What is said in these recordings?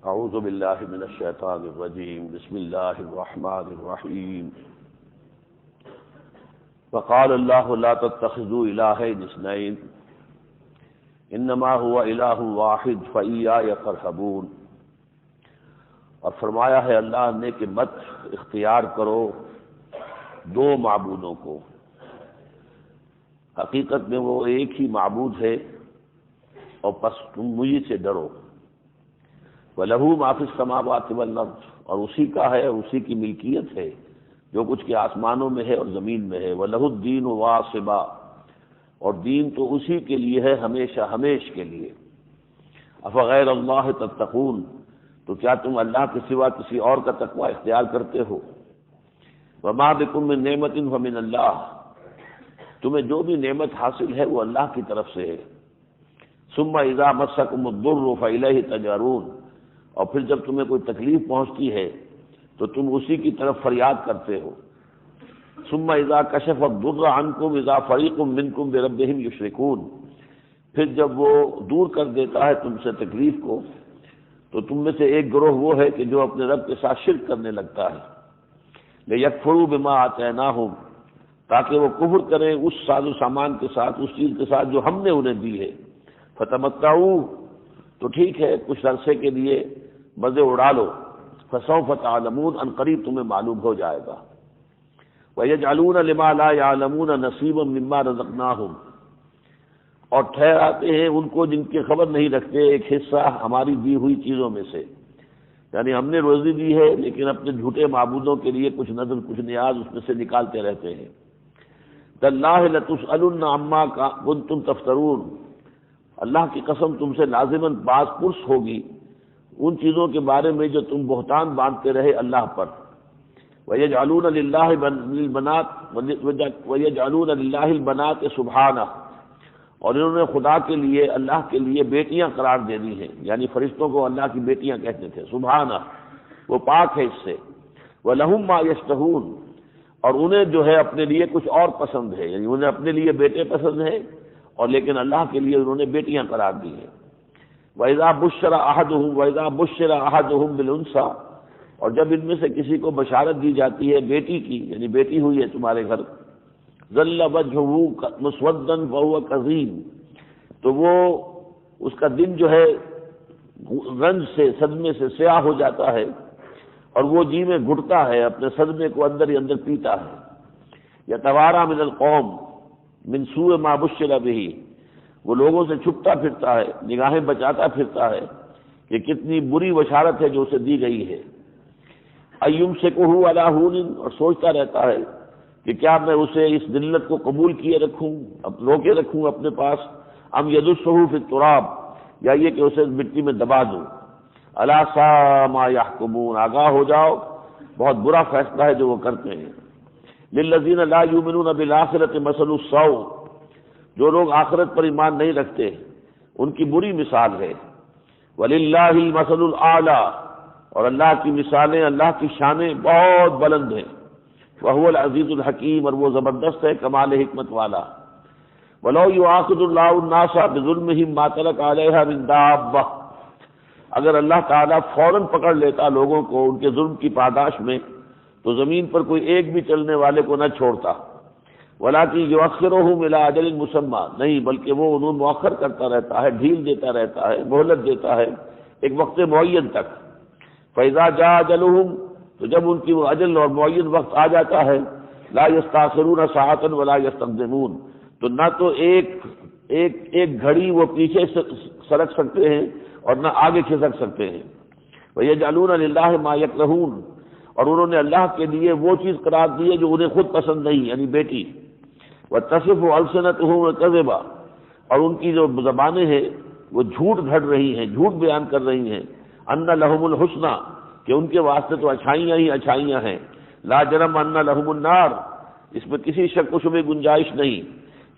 اعوذ باللہ من الشیطان الرجیم بسم اللہ الرحمن الرحیم وقال اللہ لا تتخذوا الہین اثنین انما هو الہ واحد فایای فارہبون، اور فرمایا ہے اللہ نے کہ مت اختیار کرو دو معبودوں کو، حقیقت میں وہ ایک ہی معبود ہے اور پس تم مجھے سے ڈرو۔ وَلَهُ مَا فِي السَّمَاوَاتِ وَالْأَرْضِ، اور اسی کا ہے، اسی کی ملکیت ہے جو کچھ کے آسمانوں میں ہے اور زمین میں ہے۔ وَلَهُ الدِّينُ وَاصِبًا، اور دین تو اسی کے لیے ہے ہمیشہ ہمیش کے لیے۔ أَفَغَيْرَ اللَّهِ تَتَّقُونَ، تو کیا تم اللہ کے سوا کسی اور کا تقوی اختیار کرتے ہو؟ وَمَا بِكُم مِّن نِّعْمَةٍ فَمِنَ اللَّهِ، تمہیں جو بھی نعمت حاصل ہے وہ اللہ کی طرف سے ہے۔ ثُمَّ إِذَا مَسَّكُمُ الضُّرُّ فَإِلَيْهِ تَجْأَرُونَ، اور پھر جب تمہیں کوئی تکلیف پہنچتی ہے تو تم اسی کی طرف فریاد کرتے ہو۔ ثُمَّ إِذَا كَشَفَ الضُّرَّ عَنكُمْ إِذَا فَرِيقٌ مِّنكُمْ بِرَبِّهِمْ يُشْرِكُونَ، پھر جب وہ دور کر دیتا ہے تم سے تکلیف کو تو تم میں سے ایک گروہ وہ ہے کہ جو اپنے رب کے ساتھ شرک کرنے لگتا ہے۔ لِيَكْفُرُوا بِمَا آتَيْنَاهُمْ، تاکہ وہ کفر کریں اس ساز و سامان کے ساتھ، اس چیز کے ساتھ جو ہم نے انہیں دی ہے۔ فَتَمَتَّعُوا، تو ٹھیک ہے کچھ عرصے کے لیے مزے اڑا لو۔ فَسَوْفَ تَعْلَمُونَ، ان قریب تمہیں معلوم ہو جائے گا۔ وَيَجْعَلُونَ لِمَا لَا يَعْلَمُونَ نَصِيبًا مِّمَّا رَزَقْنَاهُمْ، اور ٹھہراتے ہیں ان کو جن کی خبر نہیں رکھتے ایک حصہ ہماری دی ہوئی چیزوں میں سے، یعنی ہم نے روزی دی ہے لیکن اپنے جھوٹے معبودوں کے لیے کچھ نذر کچھ نیاز اس میں سے نکالتے رہتے ہیں۔ تَاللَّهِ لَتُسْأَلُنَّ عَمَّا كُنتُمْ تَفْتَرُونَ، اللہ کی قسم تم سے لازماً باز پرس ہوگی ان چیزوں کے بارے میں جو تم بہتان باندھتے رہے اللہ پر۔ وَيَجْعَلُونَ لِلَّهِ الْبَنَاتِ وَيَجْعَلُونَ لِلَّهِ الْبَنَاتِ سُبْحَانَهُ، اور انہوں نے خدا کے لیے اللہ کے لیے بیٹیاں قرار دے دی ہیں، یعنی فرشتوں کو اللہ کی بیٹیاں کہتے تھے، سبحانہ، وہ پاک ہے اس سے۔ وَلَهُم مَّا يَشْتَهُونَ، اور انہیں جو ہے اپنے لیے کچھ اور پسند ہے، یعنی انہیں اپنے لیے بیٹے پسند ہیں اور لیکن اللہ کے لیے انہوں نے بیٹیاں قرار دی ہیں۔ وَإِذَا بُشِّرَ أَحَدُهُم بِالْأُنثىٰ، اور جب ان میں سے کسی کو بشارت دی جاتی ہے بیٹی کی، یعنی بیٹی ہوئی ہے تمہارے گھر، ظَلَّ وَجْهُهُ مُسْوَدًّا وَهُوَ كَظِيمٌ، تو وہ اس کا دن جو ہے رنج سے صدمے سے سیاہ ہو جاتا ہے اور وہ جی میں گھٹتا ہے، اپنے صدمے کو اندر ہی اندر پیتا ہے۔ يَتَوَارَىٰ مِنَ الْقَوْمِ مِنْ سُوءِ مَا بُشِّرَ بِهِ، وہ لوگوں سے چھپتا پھرتا ہے، نگاہیں بچاتا پھرتا ہے کہ کتنی بری بشارت ہے جو اسے دی گئی ہے۔ أَيُمْسِكُهُ عَلَىٰ هُونٍ، اور سوچتا رہتا ہے کہ کیا میں اسے اس ذلت کو قبول کیے رکھوں، اب روکے رکھوں اپنے پاس، ام يَدُسُّهُ فِي التُّرَابِ، یا یہ کہ اسے مٹی میں دبا دوں۔ أَلَا سَاءَ مَا يَحْكُمُونَ، آگاہ ہو جاؤ بہت برا فیصلہ ہے جو وہ کرتے ہیں۔ لِلَّذِينَ لَا يُؤْمِنُونَ بِالْآخِرَةِ مَثَلُ السَّوْءِ، جو لوگ آخرت پر ایمان نہیں رکھتے ان کی بری مثال ہے۔ وَلِلَّهِ الْمَثَلُ الْأَعْلَىٰ، اور اللہ کی مثالیں، اللہ کی شانیں بہت بلند ہیں۔ وَهُوَ الْعَزِيزُ الْحَكِيمُ، اور وہ زبردست ہے کمال حکمت والا۔ وَلَوْ يُؤَاخِذُ اللَّهُ النَّاسَ بِظُلْمِهِم مَّا تَرَكَ عَلَيْهَا مِن دَابَّةٍ، اگر اللہ تعالیٰ فوراً پکڑ لیتا لوگوں کو ان کے ظلم کی پاداش میں تو زمین پر کوئی ایک بھی چلنے والے کو نہ چھوڑتا۔ وَلَٰكِن يُؤَخِّرُهُمْ إِلَىٰ أَجَلٍ مُّسَمًّى، نہیں بلکہ وہ انہیں مؤخر کرتا رہتا ہے، ڈھیل دیتا رہتا ہے، مہلت دیتا ہے ایک وقت معین تک۔ فَإِذَا جَاءَ أَجَلُهُمْ، تو جب ان کی وہ اجل اور معین وقت آ جاتا ہے، لَا يَسْتَأْخِرُونَ سَاعَةً وَلَا يَسْتَقْدِمُونَ، تو نہ تو ایک گھڑی وہ پیچھے سرک سکتے ہیں اور نہ آگے کھسک سکتے ہیں۔ وَيَجْعَلُونَ لِلَّهِ مَا يَكْرَهُونَ، اور انہوں نے اللہ کے لیے وہ چیز قرار دی ہے جو انہیں خود پسند نہیں، یعنی بیٹی۔ وَتَصِفُ أَلْسِنَتُهُمُ الْكَذِبَ، اور ان کی جو زبانیں ہیں وہ جھوٹ گھڑ رہی ہیں، جھوٹ بیان کر رہی ہیں۔ أَنَّ لَهُمُ الْحُسْنَىٰ، کہ ان کے واسطے تو اچھائیاں ہی اچھائیاں ہیں۔ لَا جَرَمَ أَنَّ لَهُمُ النَّارِ، اس میں کسی شک و شبہ گنجائش نہیں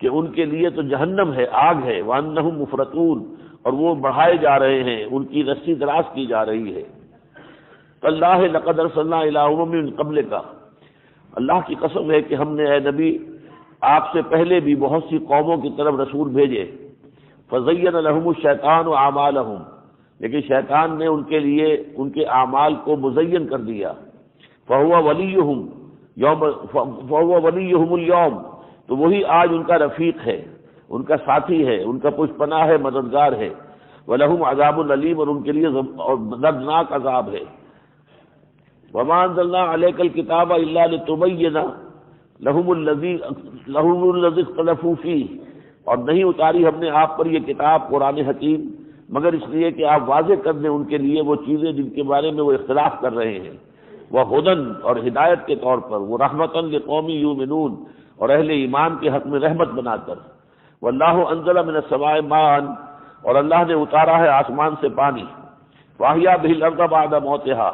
کہ ان کے لیے تو جہنم ہے، آگ ہے۔ وَأَنَّهُمْ مُفْرَطُونَ، اور وہ بڑھائے جا رہے ہیں، ان کی رسی دراز کی جا رہی ہے۔ اللَّهِ لَقَدْ أَرْسَلْنَا إِلَىٰ أُمَمٍ مِّن قَبْلِكَ، اللہ کی قسم ہے کہ ہم نے اے نبی آپ سے پہلے بھی بہت سی قوموں کی طرف رسول بھیجے۔ فزین لهم الشیطان اعمالهم، لیکن شیطان نے ان کے لیے ان کے اعمال کو مزین کر دیا. فهو وليهم اليوم، تو وہی آج ان کا رفیق ہے، ان کا ساتھی ہے، ان کا پشت پناہ ہے، مددگار ہے. وَلَهُمْ عَذَابٌ أَلِيمٌ، اور ان کے لیے دردناک عذاب ہے. وَمَا أَنزَلْنَا عَلَيْكَ الْكِتَابَ إِلَّا لِتُبَيِّنَ لَهُمُ الَّذِي اخْتَلَفُوا فِيهِ، اور نہیں اتاری ہم نے آپ پر یہ کتاب قرآن حکیم مگر اس لیے کہ آپ واضح کر دیں ان کے لیے وہ چیزیں جن کے بارے میں وہ اختلاف کر رہے ہیں. وہ ہدن، اور ہدایت کے طور پر، وہ رحمتاً لقوم یؤمنون، اور اہل ایمان کے حق میں رحمت بنا کر. واللہ انزل من السماء ماء، اور اللہ نے اتارا ہے آسمان سے پانی. واحیا بہ الارض بعد موتها،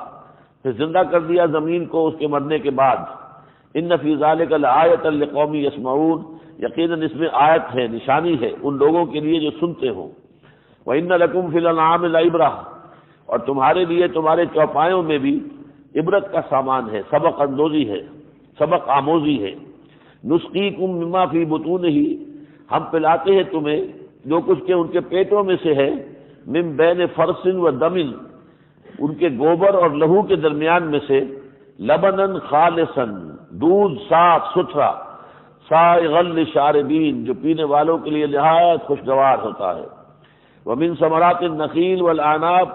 پھر زندہ کر دیا زمین کو اس کے مرنے کے بعد. ان فی ذلک لآیۃ لقوم یسمعون، یقیناً اس میں آیت ہے، نشانی ہے ان لوگوں کے لیے جو سنتے ہوں. وَإِنَّ لَكُمْ فِي الْأَنْعَامِ لَعِبْرَةً، اور تمہارے لیے تمہارے چوپایوں میں بھی عبرت کا سامان ہے، سبق اندوزی ہے، سبق آموزی ہے. نسقیکم مما فی بطونہ، ہم پلاتے ہیں تمہیں جو کچھ کے ان کے پیٹوں میں سے ہے. من بین فرث و دم، ان کے گوبر اور لہو کے درمیان میں سے. لبنن خالصا، دودھ صاف ستھرا. سائغا للشاربین، جو پینے والوں کے لیے نہایت خوشگوار ہوتا ہے. ومن ثمرات النخیل والعناب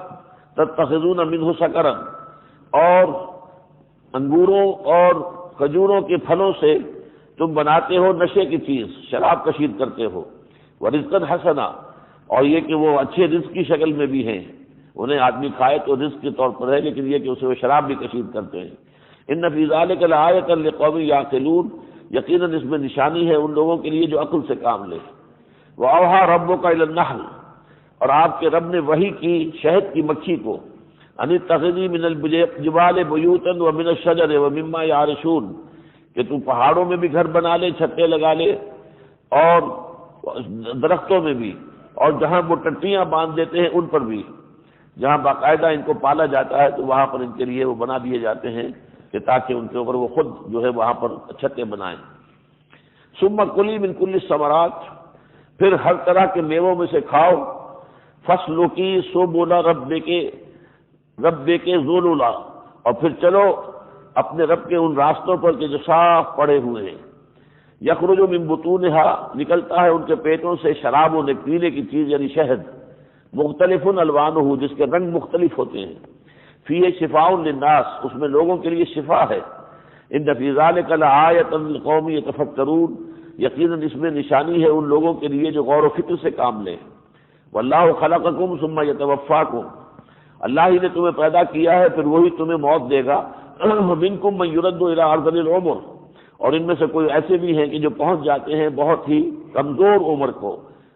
تتخذون منہ سکرا، اور انگوروں اور کھجوروں کے پھلوں سے تم بناتے ہو نشے کی چیز، شراب کشید کرتے ہو. ورزقا حسنا، اور یہ کہ وہ اچھے رزق کی شکل میں بھی ہیں، انہیں آدمی کھائے تو رزق کے طور پر ہے، لیکن یہ کہ اسے وہ شراب بھی کشید کرتے ہیں. ان فی ذلک لآیۃ لقوم یعقلون، یقیناً اس میں نشانی ہے ان لوگوں کے لیے جو عقل سے کام لے. وأوحى ربک الی النحل، اور آپ کے رب نے وحی کی شہد کی مکھی کو. ان اتخذی من الجبال بیوتا ومن الشجر ومما یعرشون، کہ تو پہاڑوں میں بھی گھر بنا لے، چھتیں لگا لے، اور درختوں میں بھی، اور جہاں وہ ٹٹیاں باندھ دیتے ہیں ان پر بھی، جہاں باقاعدہ ان کو پالا جاتا ہے تو وہاں پر ان کے لیے وہ بنا دیے جاتے ہیں کہ تاکہ ان کے اوپر وہ خود جو ہے وہاں پر چھتیں بنائیں. ثم کلی من کل الثمرات، پھر ہر طرح کے میووں میں سے کھاؤ. فسلکی سبل رب کے ذللا، اور پھر چلو اپنے رب کے ان راستوں پر کہ جو صاف پڑے ہوئے ہیں. یخرج من بطونها، نکلتا ہے ان کے پیٹوں سے شراب و پینے کی چیز یعنی شہد. مختلف الوانہ، جس کے رنگ مختلف ہوتے ہیں. فیہ شفاء للناس، اس میں لوگوں کے لیے شفا ہے. ان فی ذلک لآیۃ لقوم یتفکرون، یقیناً اس میں نشانی ہے ان لوگوں کے لیے جو غور و فکر سے کام لیں. واللہ خلقکم ثم یتوفاکم، اللہ ہی نے تمہیں پیدا کیا ہے پھر وہی تمہیں موت دے گا. منکم من یرد الی ارذل العمر، اور ان میں سے کوئی ایسے بھی ہیں کہ جو پہنچ جاتے ہیں بہت ہی کمزور عمر کو،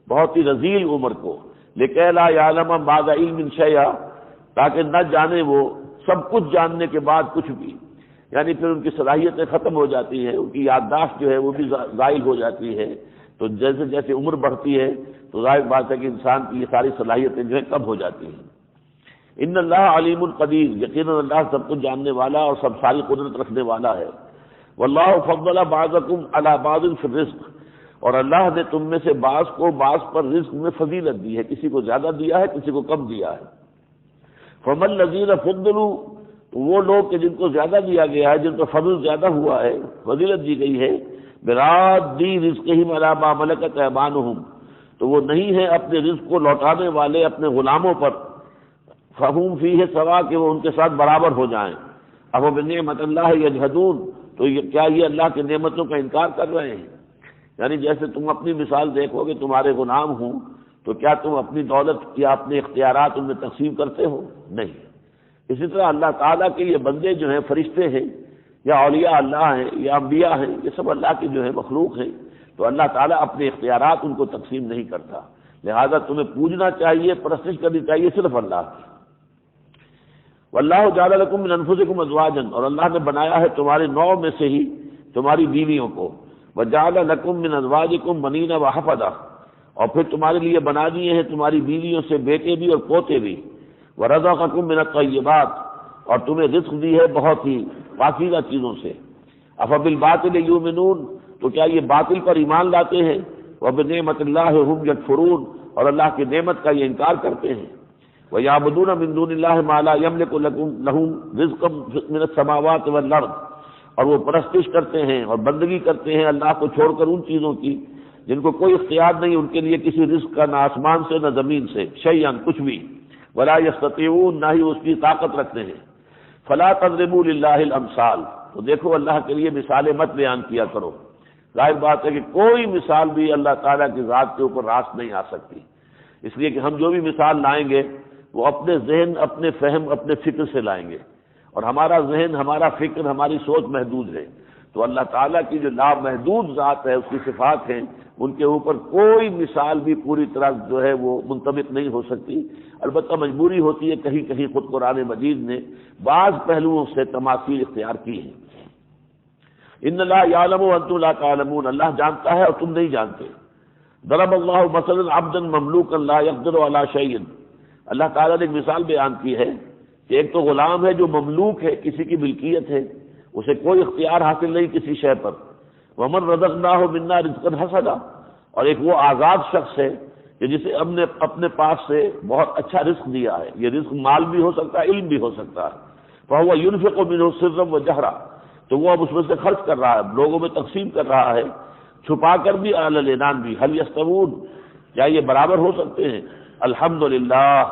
بہت ہی رذیل عمر کو. لکہ لا یعلم بعد علم شیئا، تاکہ نہ جانے وہ سب کچھ جاننے کے بعد کچھ بھی، یعنی پھر ان کی صلاحیتیں ختم ہو جاتی ہیں، ان کی یادداشت جو ہے وہ بھی زائل ہو جاتی ہے. تو جیسے جیسے عمر بڑھتی ہے تو ظاہر بات ہے کہ انسان کی یہ ساری صلاحیتیں جو ہے کم ہو جاتی ہیں. ان اللہ علیم القدیر، یقیناً اللہ سب کچھ جاننے والا اور سب ساری قدرت رکھنے والا ہے. واللہ فضل بعضکم علی بعض فی الرزق، اور اللہ نے تم میں سے بعض کو بعض پر رزق میں فضیلت دی ہے، کسی کو زیادہ دیا ہے کسی کو کم دیا ہے. فما الذین فضلوا، وہ لوگ کہ جن کو زیادہ دیا گیا ہے، جن کو فضل زیادہ ہوا ہے، فضیلت دی گئی ہے. برادی رزقہم علی ما ملکت ایمانہم، تو وہ نہیں ہے اپنے رزق کو لوٹانے والے اپنے غلاموں پر. فہم فیہ سوا، کہ وہ ان کے ساتھ برابر ہو جائیں. اب بنعمت اللہ یجحدون، تو کیا یہ اللہ کی نعمتوں کا انکار کر رہے ہیں؟ یعنی جیسے تم اپنی مثال دیکھو کہ تمہارے غلام ہوں تو کیا تم اپنی دولت یا اپنے اختیارات ان میں تقسیم کرتے ہو؟ نہیں. اسی طرح اللہ تعالیٰ کے یہ بندے جو ہیں فرشتے ہیں یا اولیاء اللہ ہیں یا انبیاء ہیں، یہ سب اللہ کی جو ہے مخلوق ہیں، تو اللہ تعالیٰ اپنے اختیارات ان کو تقسیم نہیں کرتا. لہذا تمہیں پوجنا چاہیے، پرستش کرنی چاہیے صرف اللہ کی. واللہ جعل لکم من انفسکم ازواجا، اور اللہ نے بنایا ہے تمہارے نوع میں سے ہی تمہاری بیویوں کو. وجعل لکم من ازواجکم بنین وحفدہ، اور پھر تمہارے لیے بنا دیے ہیں تمہاری بیویوں سے بیٹے بھی اور پوتے بھی. ورزقکم من الطیبات، اور تمہیں رزق دی ہے بہت ہی پاکیزہ چیزوں سے. افبالباطل یؤمنون، تو کیا یہ باطل پر ایمان لاتے ہیں؟ وبنعمت اللہ ہم یکفرون، اور اللہ کی نعمت کا یہ انکار کرتے ہیں۔ وَيَعْبُدُونَ مِن دُونِ اللَّهِ مَا لَا يَمْلِكُ لَهُمْ رِزْقًا مِنَ السَّمَاوَاتِ وَالْأَرْضِ، اور وہ پرستش کرتے ہیں اور بندگی کرتے ہیں اللہ کو چھوڑ کر ان چیزوں کی جن کو کوئی اختیار نہیں ان کے لیے کسی رزق کا، نہ آسمان سے نہ زمین سے، شیئا کچھ بھی، ولا یستطیعون نہ ہی اس کی طاقت رکھتے ہیں۔ فلا تضربوا للہ الامثال، تو دیکھو اللہ کے لیے مثالیں مت بیان کیا کرو۔ ظاہر بات ہے کہ کوئی مثال بھی اللہ تعالیٰ کی ذات کے اوپر راست نہیں آ سکتی، اس لیے کہ ہم جو بھی مثال لائیں گے وہ اپنے ذہن، اپنے فہم، اپنے فکر سے لائیں گے، اور ہمارا ذہن، ہمارا فکر، ہماری سوچ محدود ہے۔ تو اللہ تعالیٰ کی جو لامحدود ذات ہے، اس کی صفات ہیں، ان کے اوپر کوئی مثال بھی پوری طرح جو ہے وہ منطبق نہیں ہو سکتی۔ البتہ مجبوری ہوتی ہے، کہیں کہیں خود قرآن مجید نے بعض پہلوؤں سے تماثیل اختیار کی ہیں۔ ان اللہ یعلم وانتم لا تعلمون، اللہ جانتا ہے اور تم نہیں جانتے۔ ضرب اللہ مثلا عبدا مملوکا لا يقدر على شيء، اللہ تعالیٰ نے ایک مثال بیان کی ہے کہ ایک تو غلام ہے جو مملوک ہے، کسی کی ملکیت ہے، اسے کوئی اختیار حاصل نہیں کسی شے پر۔ ومن رزقناہ منا رزقا حسنا، اور ایک وہ آزاد شخص ہے کہ جسے ہم نے اپنے پاس سے بہت اچھا رزق دیا ہے، یہ رزق مال بھی ہو سکتا ہے، علم بھی ہو سکتا ہے۔ فهو ينفق منه سرا وجهرا، تو وہ اب اس میں سے خرچ کر رہا ہے، لوگوں میں تقسیم کر رہا ہے، چھپا کر بھی، اعلی الاعلان بھی۔ هل يستوون، کیا یہ برابر ہو سکتے ہیں؟ الحمدللہ،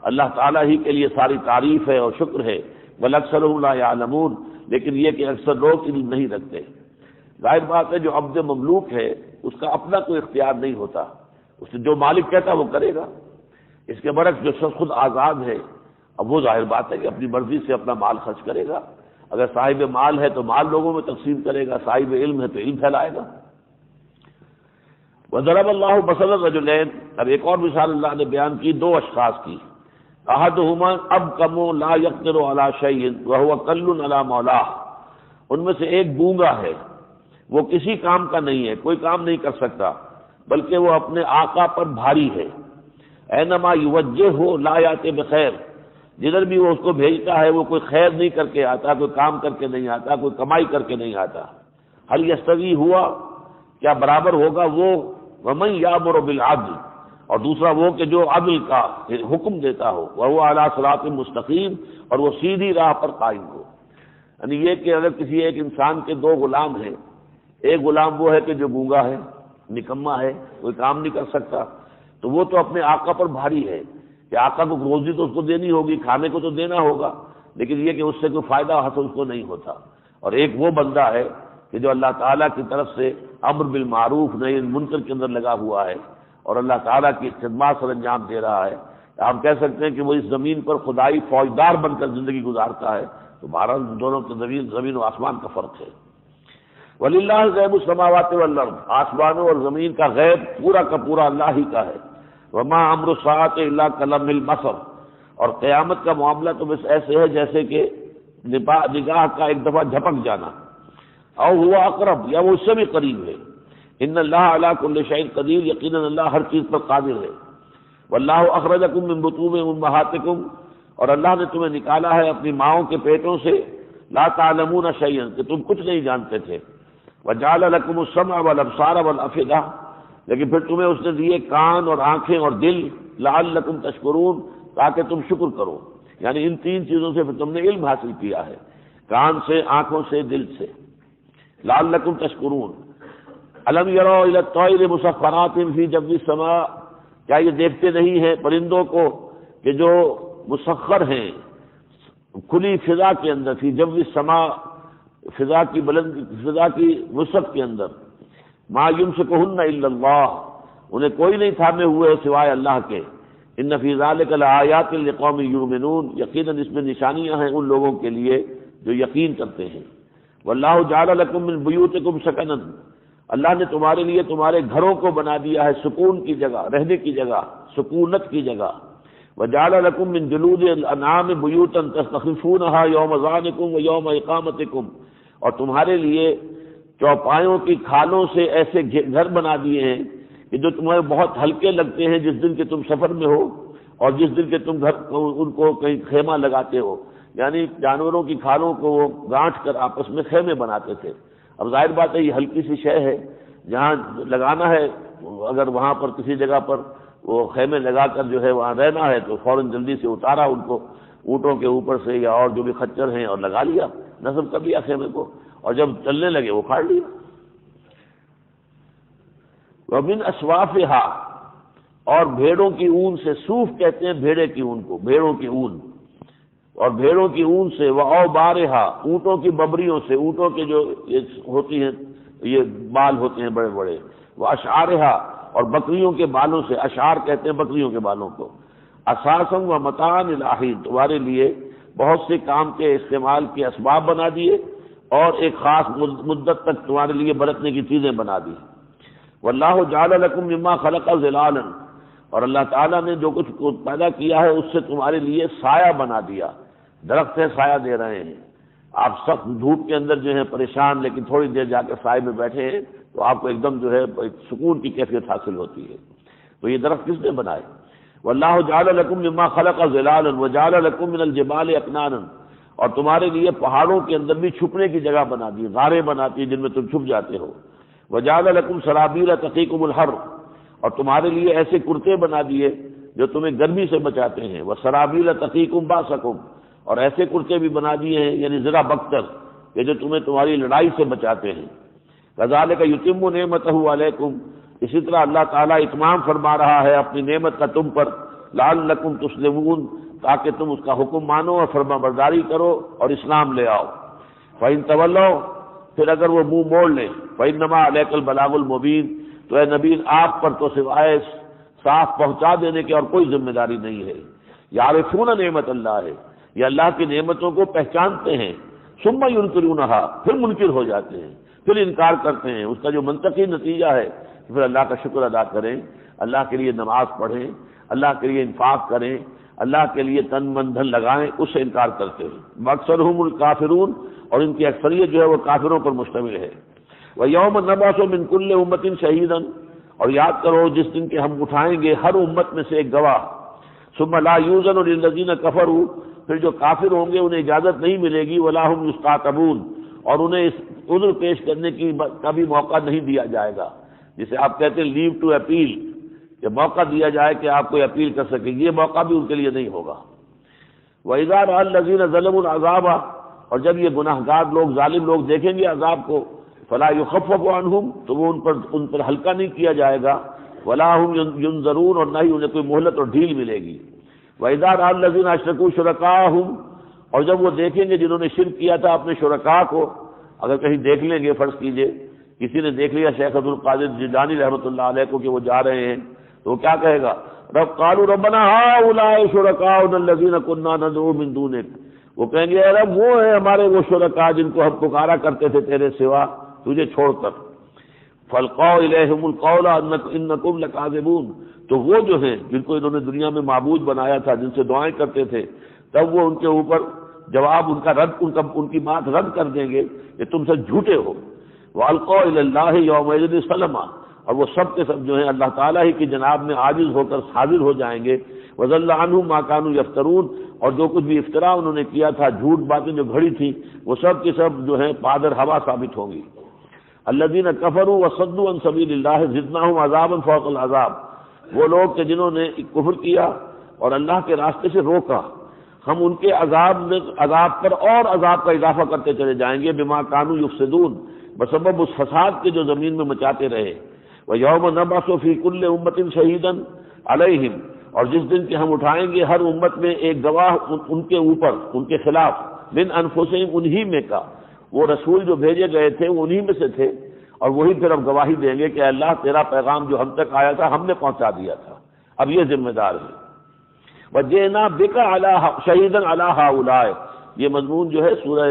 اللہ تعالیٰ ہی کے لیے ساری تعریف ہے اور شکر ہے۔ والاکثرهم لا يعلمون، لیکن یہ کہ اکثر لوگ علم نہیں رکھتے۔ ظاہر بات ہے جو عبد مملوک ہے اس کا اپنا کوئی اختیار نہیں ہوتا، اس سے جو مالک کہتا وہ کرے گا۔ اس کے برعکس جو شخص خود آزاد ہے، اب وہ ظاہر بات ہے کہ اپنی مرضی سے اپنا مال خرچ کرے گا۔ اگر صاحب مال ہے تو مال لوگوں میں تقسیم کرے گا، صاحب علم ہے تو علم پھیلائے گا۔ وضرب اللہ مثلا رجلین، اب ایک اور مثال اللہ نے بیان کی دو اشخاص کی۔ احدہما ابکم لا یقدر علی شیء وہو کل علی مولاہ، ان میں سے ایک گونگا ہے، وہ کسی کام کا نہیں ہے، کوئی کام نہیں کر سکتا، بلکہ وہ اپنے آقا پر بھاری ہے۔ اینما یوجہہ لا یأتی بخیر، جدھر بھی وہ اس کو بھیجتا ہے وہ کوئی خیر نہیں کر کے آتا، کوئی کام کر کے نہیں آتا، کوئی کمائی کر کے نہیں آتا۔ حل یستوی ہوا، کیا برابر ہوگا وہ؟ ومن یامر بالعدل، اور دوسرا وہ کہ جو عدل کا حکم دیتا ہو، وہو علی صراط مستقیم، اور وہ سیدھی راہ پر قائم ہو۔ یعنی یہ کہ اگر کسی ایک انسان کے دو غلام ہیں، ایک غلام وہ ہے کہ جو گونگا ہے، نکما ہے، کوئی کام نہیں کر سکتا، تو وہ تو اپنے آقا پر بھاری ہے کہ آقا کو روزی تو اس کو دینی ہوگی، کھانے کو تو دینا ہوگا، لیکن یہ کہ اس سے کوئی فائدہ حاصل اس کو نہیں ہوتا۔ اور ایک وہ بندہ ہے کہ جو اللہ تعالیٰ کی طرف سے امر بالمعروف نہی عن المنکر کے اندر لگا ہوا ہے اور اللہ تعالیٰ کی خدمات سر انجام دے رہا ہے۔ ہم کہہ سکتے ہیں کہ وہ اس زمین پر خدائی فوجدار بن کر زندگی گزارتا ہے، تو بہرحال دونوں کے زمین و آسمان کا فرق ہے۔ وَلِلَّهِ غیب السماوات والارض، آسمانوں اور زمین کا غیب پورا کا پورا اللہ ہی کا ہے۔ وما امر الساعۃ الا کلمح البصر، اور قیامت کا معاملہ تو بس ایسے ہے جیسے کہ نگاہ کا ایک دفعہ جھپک جانا، او ہوا اقرب، یا وہ اس سے بھی قریب ہے۔ ان اللہ علی کل شیء قدیر، یقیناً اللہ ہر چیز پر قادر ہے۔ واللہ اخرجکم من بطون امہاتکم، اور اللہ نے تمہیں نکالا ہے اپنی ماؤں کے پیٹوں سے، لا تعلمون شیئا، کہ تم کچھ نہیں جانتے تھے۔ وجعل لکم السمع والابصار والافئدہ، لیکن پھر تمہیں اس نے دیے کان اور آنکھیں اور دل، لعلکم تشکرون، تاکہ تم شکر کرو۔ یعنی ان تین چیزوں سے پھر تم نے علم حاصل کیا ہے، کان سے، آنکھوں سے، دل سے۔ لعلکم تشکرون۔ الم یروا الی الطیر مسخرات فی جو السماء، کیا یہ دیکھتے نہیں ہیں پرندوں کو کہ جو مسخر ہیں کھلی فضا کے اندر، فی جو السماء، فضا کی بلند، فضا کی وسعت کے اندر، ما یمسکہن الا اللہ، انہیں کوئی نہیں تھامے ہوئے سوائے اللہ کے۔ ان فی ذلک لآیات لقوم یؤمنون، یقیناً اس میں نشانیاں ہیں ان لوگوں کے لیے جو یقین کرتے ہیں۔ واللہ جعل لکم من بیوتکم سکنا، اللہ نے تمہارے لیے تمہارے گھروں کو بنا دیا ہے سکون کی جگہ، رہنے کی جگہ، سکونت کی جگہ۔ وجعل لکم من جلود الانعام بیوتا تستخفونها یوم ظعنکم ویوم اقامتکم، اور تمہارے لیے چوپایوں کی کھالوں سے ایسے گھر بنا دیے ہیں کہ جو تمہیں بہت ہلکے لگتے ہیں جس دن کہ تم سفر میں ہو، اور جس دن کہ تم گھر ان کو کہیں خیمہ لگاتے ہو، یعنی جانوروں کی کھالوں کو وہ گانٹھ کر آپس میں خیمے بناتے تھے۔ اب ظاہر بات ہے یہ ہلکی سی شے ہے، جہاں لگانا ہے اگر وہاں پر کسی جگہ پر وہ خیمے لگا کر جو ہے وہاں رہنا ہے تو فوراً جلدی سے اتارا ان کو اونٹوں کے اوپر سے یا اور جو بھی خچر ہیں اور لگا لیا، نصب کر لیا خیمے کو، اور جب چلنے لگے وہ کھاڑ لیا۔ وَمِنْ أَصْوَافِهَا، اور بھیڑوں کی اون سے، صوف کہتے ہیں بھیڑے کی اون کو، بھیڑوں کی اون، اور بھیڑوں کی اون سے، وَأَوْبَارِهَا، اونٹوں کی ببریوں سے، اونٹوں کے جو یہ ہوتی ہیں یہ بال ہوتے ہیں بڑے بڑے، وَأَشْعَارِهَا، اور بکریوں کے بالوں سے، اشعار کہتے ہیں بکریوں کے بالوں کو، اساسا و متاعا للحین، تمہارے لیے بہت سے کام کے استعمال کے اسباب بنا دیے اور ایک خاص مدت تک تمہارے لیے برتنے کی چیزیں بنا دی۔ واللہ جعل لکم مما خلق ظلالا، اور اللہ تعالیٰ نے جو کچھ پیدا کیا ہے اس سے تمہارے لیے سایہ بنا دیا، درخت سے سایہ دے رہے ہیں، آپ سخت دھوپ کے اندر جو ہے پریشان، لیکن تھوڑی دیر جا کے سائے میں بیٹھے ہیں تو آپ کو ایک دم جو ہے سکون کی کیفیت حاصل ہوتی ہے۔ تو یہ درخت کس نے بنائے؟ واللہ جعل لکم مما خلق ظلالا وجعل لکم من الجبال اکنانا، اور تمہارے لیے پہاڑوں کے اندر بھی چھپنے کی جگہ بنا دی، غاریں بناتی جن میں تم چھپ جاتے ہو، وجعل لکم سرابیل تقیکم الحر، اور تمہارے لیے ایسے کرتے بنا دیے جو تمہیں گرمی سے بچاتے ہیں، وسرابیل تقیکم باسکم، اور ایسے کرتے بھی بنا دیے ہیں یعنی ذرا بختر کہ جو تمہیں تمہاری لڑائی سے بچاتے ہیں۔ کذالک یتم نعمتہ علیکم، اسی طرح اللہ تعالیٰ اتمام فرما رہا ہے اپنی نعمت کا تم پر، لعلکم تسلمون، تاکہ تم اس کا حکم مانو اور فرما برداری کرو اور اسلام لے آؤ۔ فإن تولوا، پھر اگر وہ منہ موڑ لیں، فإنما علیک البلاغ المبین، تو اے نبی آپ پر تو سوائے صاف پہنچا دینے کی اور کوئی ذمہ داری نہیں ہے۔ یعرفون نعمت اللہ ہے، یہ اللہ کی نعمتوں کو پہچانتے ہیں، ثم ینکرونہا، پھر منکر ہو جاتے ہیں، پھر انکار کرتے ہیں۔ اس کا جو منطقی نتیجہ ہے پھر اللہ کا شکر ادا کریں، اللہ کے لیے نماز پڑھیں، اللہ کے لیے انفاق کریں، اللہ کے لیے تن من دھن لگائیں، اس سے انکار کرتے ہیں۔ اکثرهم الکافرون، اور ان کی اکثریت جو ہے وہ کافروں پر مشتمل ہے۔ وَيَوْمَ نَبْعَثُ مِنْ كُلِّ أُمَّةٍ شَهِيدًا، اور یاد کرو جس دن کے ہم اٹھائیں گے ہر امت میں سے ایک گواہ، ثُمَّ لَا يُؤْذَنُ لِلَّذِينَ كَفَرُوا، پھر جو کافر ہوں گے انہیں اجازت نہیں ملے گی، وَلَا هُمْ يُسْتَعْتَبُونَ، اور انہیں اس عذر پیش کرنے کی کا بھی موقع نہیں دیا جائے گا، جسے آپ کہتے ہیں لیو ٹو اپیل، کہ موقع دیا جائے کہ آپ کوئی اپیل کر سکیں، یہ موقع بھی ان کے لیے نہیں ہوگا۔ وَإِذَا رَأَى الَّذِينَ ظَلَمُوا الْعَذَابَ، اور جب یہ گناہ گار لوگ، ظالم لوگ دیکھیں گے عذاب کو، فَلَا يُخَفَّفُ عَنْهُمْ، تو وہ ان پر ہلکا نہیں کیا جائے گا، وَلَا هُمْ يُنظَرُونَ، اور نہ ہی انہیں کوئی مہلت اور ڈھیل ملے گی۔ وَإِذَا رَأَى الَّذِينَ أَشْرَكُوا شُرَكَاءَهُمْ، اور جب وہ دیکھیں گے جنہوں نے شرک کیا تھا اپنے شرکاء کو، اگر کہیں دیکھ لیں گے، فرض کیجئے کسی نے دیکھ لیا شیخ عبد القادر جیلانی رحمۃ اللہ علیہ کو کہ وہ جا رہے ہیں، تو وہ کیا کہے گا؟ قالوا ربنا هؤلاء شركاؤنا الذين كنا ندعو من دونك، وہ کہیں گے اے رب وہ ہیں ہمارے وہ شرکاء جن کو ہم پکارا کرتے تھے تیرے سوا تجھے چھوڑ کر۔ فالقوا الیہم القول انکم لکاذبون، تو وہ جو ہیں جن کو انہوں نے دنیا میں معبود بنایا تھا، جن سے دعائیں کرتے تھے، تب وہ ان کے اوپر جواب ان کا رد، ان کی بات رد کر دیں گے کہ تم سے جھوٹے ہو۔ والقوا الی اللہ یومئذ سلما، اور وہ سب کے سب جو ہیں اللہ تعالیٰ ہی کی جناب میں عاجز ہو کر حاضر ہو جائیں گے۔ وضل عنہم ما کانوا یفترون، اور جو کچھ بھی افترا انہوں نے کیا تھا، جھوٹ باتیں جو گھڑی تھی، وہ سب کے سب جو ہیں پادر ہوا ثابت ہوں گی۔ الذین کفروا وصدوا عن سبیل اللہ زدناہم عذابا فوق العذاب، وہ لوگ کہ جنہوں نے کفر کیا اور اللہ کے راستے سے روکا، ہم ان کے عذاب پر اور عذاب کا اضافہ کرتے چلے جائیں گے، بما کانوا یفسدون، بسبب اس فساد کے جو زمین میں مچاتے رہے۔ وَيَوْمَ نَبْعَثُ فِي كُلِّ أُمَّةٍ شَهِيدًا عَلَيْهِمْ، اور جس دن کہ ہم اٹھائیں گے ہر امت میں ایک گواہ ان کے اوپر، ان کے خلاف، من انفسہم، انہی میں کا، وہ رسول جو بھیجے گئے تھے وہ انہی میں سے تھے، اور وہی پھر اب گواہی دیں گے کہ اللہ تیرا پیغام جو ہم تک آیا تھا ہم نے پہنچا دیا تھا، اب یہ ذمہ دار ہے۔ وَجِئْنَا بِكَ شَهِيدًا عَلَىٰ هَٰؤُلَاءِ، یہ مضمون جو ہے سورہ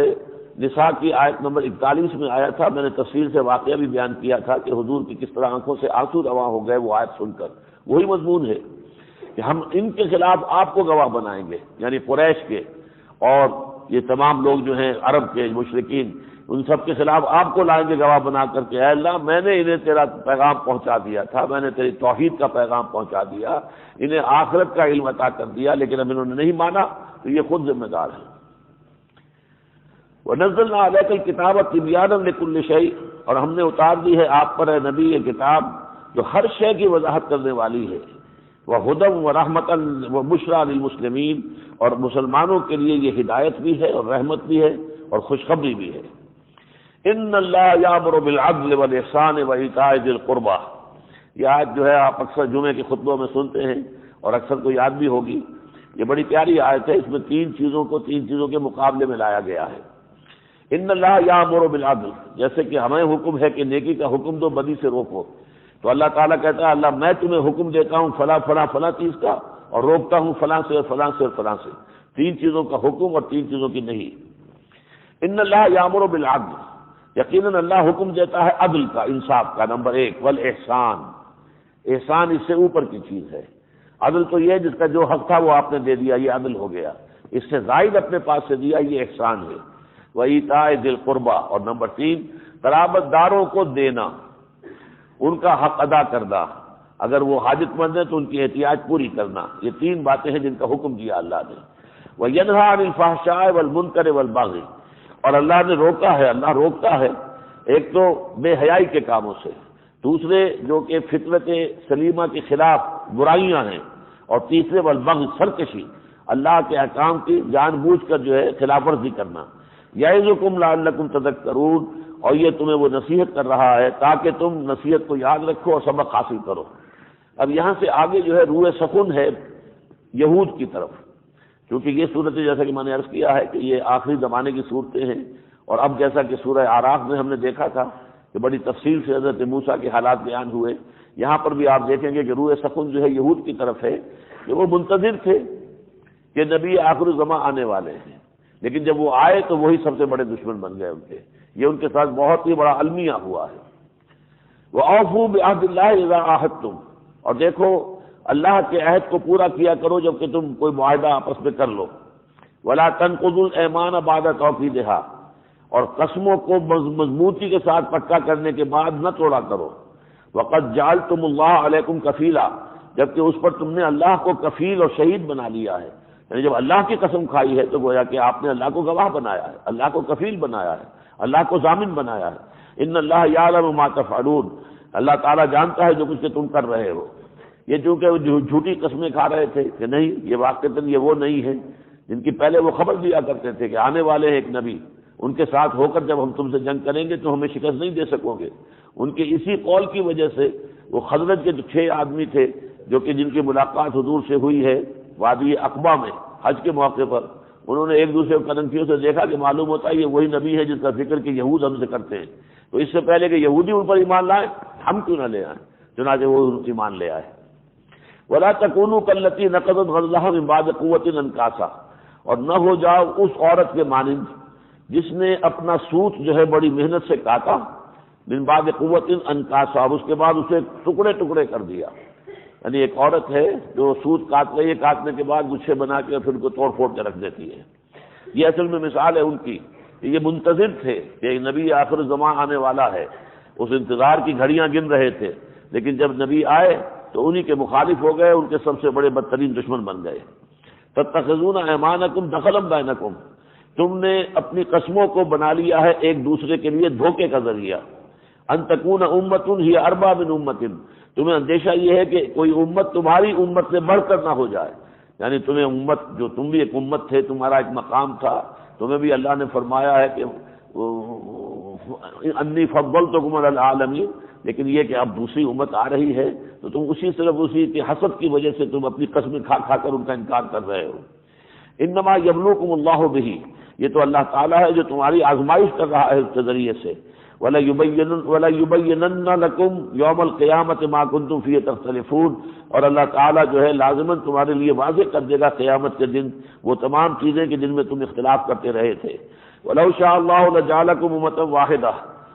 نساء کی آیت نمبر 41 میں آیا تھا۔ میں نے تفصیل سے واقعہ بھی بیان کیا تھا کہ حضور کی کس طرح آنکھوں سے آنسو رواں ہو گئے وہ آیت سن کر، وہی مضمون ہے کہ ہم ان کے خلاف آپ کو گواہ بنائیں گے، یعنی قریش کے اور یہ تمام لوگ جو ہیں عرب کے مشرکین، ان سب کے خلاف آپ کو لائیں گے گواہ بنا کر کے، اے اللہ میں نے انہیں تیرا پیغام پہنچا دیا تھا، میں نے تیری توحید کا پیغام پہنچا دیا، انہیں آخرت کا علم عطا کر دیا، لیکن اب انہوں نے نہیں مانا تو یہ خود ذمہ دار ہے۔ وَنَزَّلْنَا عَلَيْكَ الْكِتَابَ تِبْيَانًا لِكُلِّ شَيْءٍ، اور ہم نے اتار دی ہے آپ پر اے نبی یہ کتاب جو ہر شے کی وضاحت کرنے والی ہے۔ وہدی ورحمۃ وبشریٰ للمسلمین، اور مسلمانوں کے لیے یہ ہدایت بھی ہے اور رحمت بھی ہے اور خوشخبری بھی ہے۔ ان اللہ یامر بالعدل والاحسان وایتاء ذی القربى، یہ آیت جو ہے آپ اکثر جمعے کے خطبوں میں سنتے ہیں اور اکثر کو یاد بھی ہوگی۔ یہ بڑی پیاری آیت ہے، اس میں تین چیزوں کے مقابلے میں لایا گیا ہے۔ ان اللہ یامر بالعدل، جیسے کہ ہمیں حکم ہے کہ نیکی کا حکم دو، بدی سے روکو، تو اللہ تعالیٰ کہتا ہے اللہ میں تمہیں حکم دیتا ہوں فلاں فلاں فلاں چیز کا، اور روکتا ہوں فلاں سے اور فلاں سے اور فلاں سے، تین چیزوں کا حکم اور تین چیزوں کی نہیں۔ ان اللہ یامر بالعدل، یقیناً اللہ حکم دیتا ہے عدل کا، انصاف کا، نمبر ایک، والاحسان، احسان اس سے اوپر کی چیز ہے۔ عدل تو یہ جس کا جو حق تھا وہ آپ نے دے دیا، یہ عدل ہو گیا، اس سے زائد اپنے پاس سے دیا، یہ احسان ہے۔ وایتاء ذی القربى، اور نمبر تین، قرابت داروں کو دینا، ان کا حق ادا کرنا، اگر وہ حاجت مند ہیں تو ان کی احتیاج پوری کرنا، یہ تین باتیں ہیں جن کا حکم دیا اللہ نے۔ وینہی عن الفحشاء والمنکر والبغی، اور اللہ نے روکا ہے، اللہ روکتا ہے ایک تو بے حیائی کے کاموں سے، دوسرے جو کہ فطرت سلیمہ کے خلاف برائیاں ہیں، اور تیسرے والبغی، سرکشی، اللہ کے احکام کی جان بوجھ کر جو ہے خلاف ورزی کرنا۔ یعظکم لعلکم تذکرون، اور یہ تمہیں وہ نصیحت کر رہا ہے تاکہ تم نصیحت کو یاد رکھو اور سبق حاصل کرو۔ اب یہاں سے آگے جو ہے روح سخن ہے یہود کی طرف، کیونکہ یہ صورتیں جیسا کہ میں نے عرض کیا ہے کہ یہ آخری زمانے کی صورتیں ہیں، اور اب جیسا کہ سورہ اعراف میں ہم نے دیکھا تھا کہ بڑی تفصیل سے حضرت موسیٰ کے حالات بیان ہوئے، یہاں پر بھی آپ دیکھیں گے کہ روح سخن جو ہے یہود کی طرف ہے کہ وہ منتظر تھے کہ نبی آخر الزماں آنے والے ہیں، لیکن جب وہ آئے تو وہی سب سے بڑے دشمن بن گئے ان کے، یہ ان کے ساتھ بہت ہی بڑا المیہ ہوا ہے۔ وَأَوْفُوا بِعَهْدِ اللَّهِ إِذَا عَاهَدتُّمْ، اور دیکھو اللہ کے عہد کو پورا کیا کرو جب کہ تم کوئی معاہدہ آپس میں کر لو۔ وَلَا تَنقُضُوا الْأَيْمَانَ بَعْدَ تَوْكِيدِهَا، اور قسموں کو مضبوطی کے ساتھ پکا کرنے کے بعد نہ توڑا کرو۔ وَقَدْ جَعَلْتُمُ اللَّهَ عَلَيْكُمْ كَفِيلًا، جبکہ اس پر تم نے اللہ کو کفیل اور شہید بنا لیا ہے، یعنی جب اللہ کی قسم کھائی ہے تو گویا کہ آپ نے اللہ کو گواہ بنایا ہے، اللہ کو کفیل بنایا ہے، اللہ کو ضامن بنایا ہے۔ ان اللہ یعلم ما تفعلون، اللہ تعالیٰ جانتا ہے جو کچھ کہ تم کر رہے ہو۔ یہ چونکہ جھوٹی قسمیں کھا رہے تھے کہ نہیں یہ واقعتاً یہ وہ نہیں ہے جن کی پہلے وہ خبر دیا کرتے تھے کہ آنے والے ہیں ایک نبی، ان کے ساتھ ہو کر جب ہم تم سے جنگ کریں گے تو ہمیں شکست نہیں دے سکو گے، ان کے اسی قول کی وجہ سے وہ خزرج کے جو 6 آدمی تھے جو کہ جن کی ملاقات حضور سے ہوئی ہے وادی عقبہ میں حج کے موقع پر، انہوں نے ایک دوسرے کو کنکھیوں سے دیکھا کہ معلوم ہوتا ہے یہ وہی نبی ہے جس کا ذکر کہ یہود ہم سے کرتے ہیں، تو اس سے پہلے کہ یہودی ان پر ایمان لائے ہم کیوں نہ لے آئیں، چنانچہ وہ ایمان لے آئے۔ وَلَا تَكُونُوا كَالَّتِي نَقَضَتْ غَزْلَهَا مِن بَعْدِ قُوَّةٍ أَنْكَاثًا، اور نہ ہو جاؤ اس عورت کے مانند جس نے اپنا سوت جو ہے بڑی محنت سے کاٹا، من بعد قوت انکاسا، اس کے بعد اسے ٹکڑے ٹکڑے کر دیا، یعنی ایک عورت ہے جو سوت کاٹ رہی ہے، کاٹنے کے بعد گچھے بنا کے پھر ان کو توڑ پھوڑ کے رکھ دیتی ہے۔ یہ اصل میں مثال ہے ان کی، یہ منتظر تھے کہ نبی آخر زمان آنے والا ہے، اس انتظار کی گھڑیاں گن رہے تھے، لیکن جب نبی آئے تو انہی کے مخالف ہو گئے، ان کے سب سے بڑے بدترین دشمن بن گئے۔ تتخذون ایمانکم دخلا بینکم، تم نے اپنی قسموں کو بنا لیا ہے ایک دوسرے کے لیے دھوکے کا ذریعہ۔ ان تکون امۃ ہی اربا من امۃ، تمہیں اندیشہ یہ ہے کہ کوئی امت تمہاری امت سے بڑھ کر نہ ہو جائے، یعنی تمہیں امت، جو تم بھی ایک امت تھے، تمہارا ایک مقام تھا، تمہیں بھی اللہ نے فرمایا ہے کہ انی فضلتکم علی العالمین، لیکن یہ کہ اب دوسری امت آ رہی ہے تو تم صرف اسی کے حسد کی وجہ سے تم اپنی قسمیں کھا کھا کر ان کا انکار کر رہے ہو۔ انما یبلوکم اللہ بہ، یہ تو اللہ تعالیٰ ہے جو تمہاری آزمائش کر رہا ہے اس کے ذریعے سے۔ وَلَيُبَيِّنَنَّ لَكُمْ يَوْمَ الْقِيَامَةِ مَا كُنْتُمْ فِيهِ تَخْتَلِفُونَ، اور اللہ تعالیٰ جو ہے لازماً تمہارے لیے واضح کر دے گا قیامت کے دن وہ تمام چیزیں کہ جن میں تم اختلاف کرتے رہے تھے۔ وَلَوْ شَاءَ اللَّهُ لَجَعَلَكُمْ أُمَّةً وَاحِدَةً،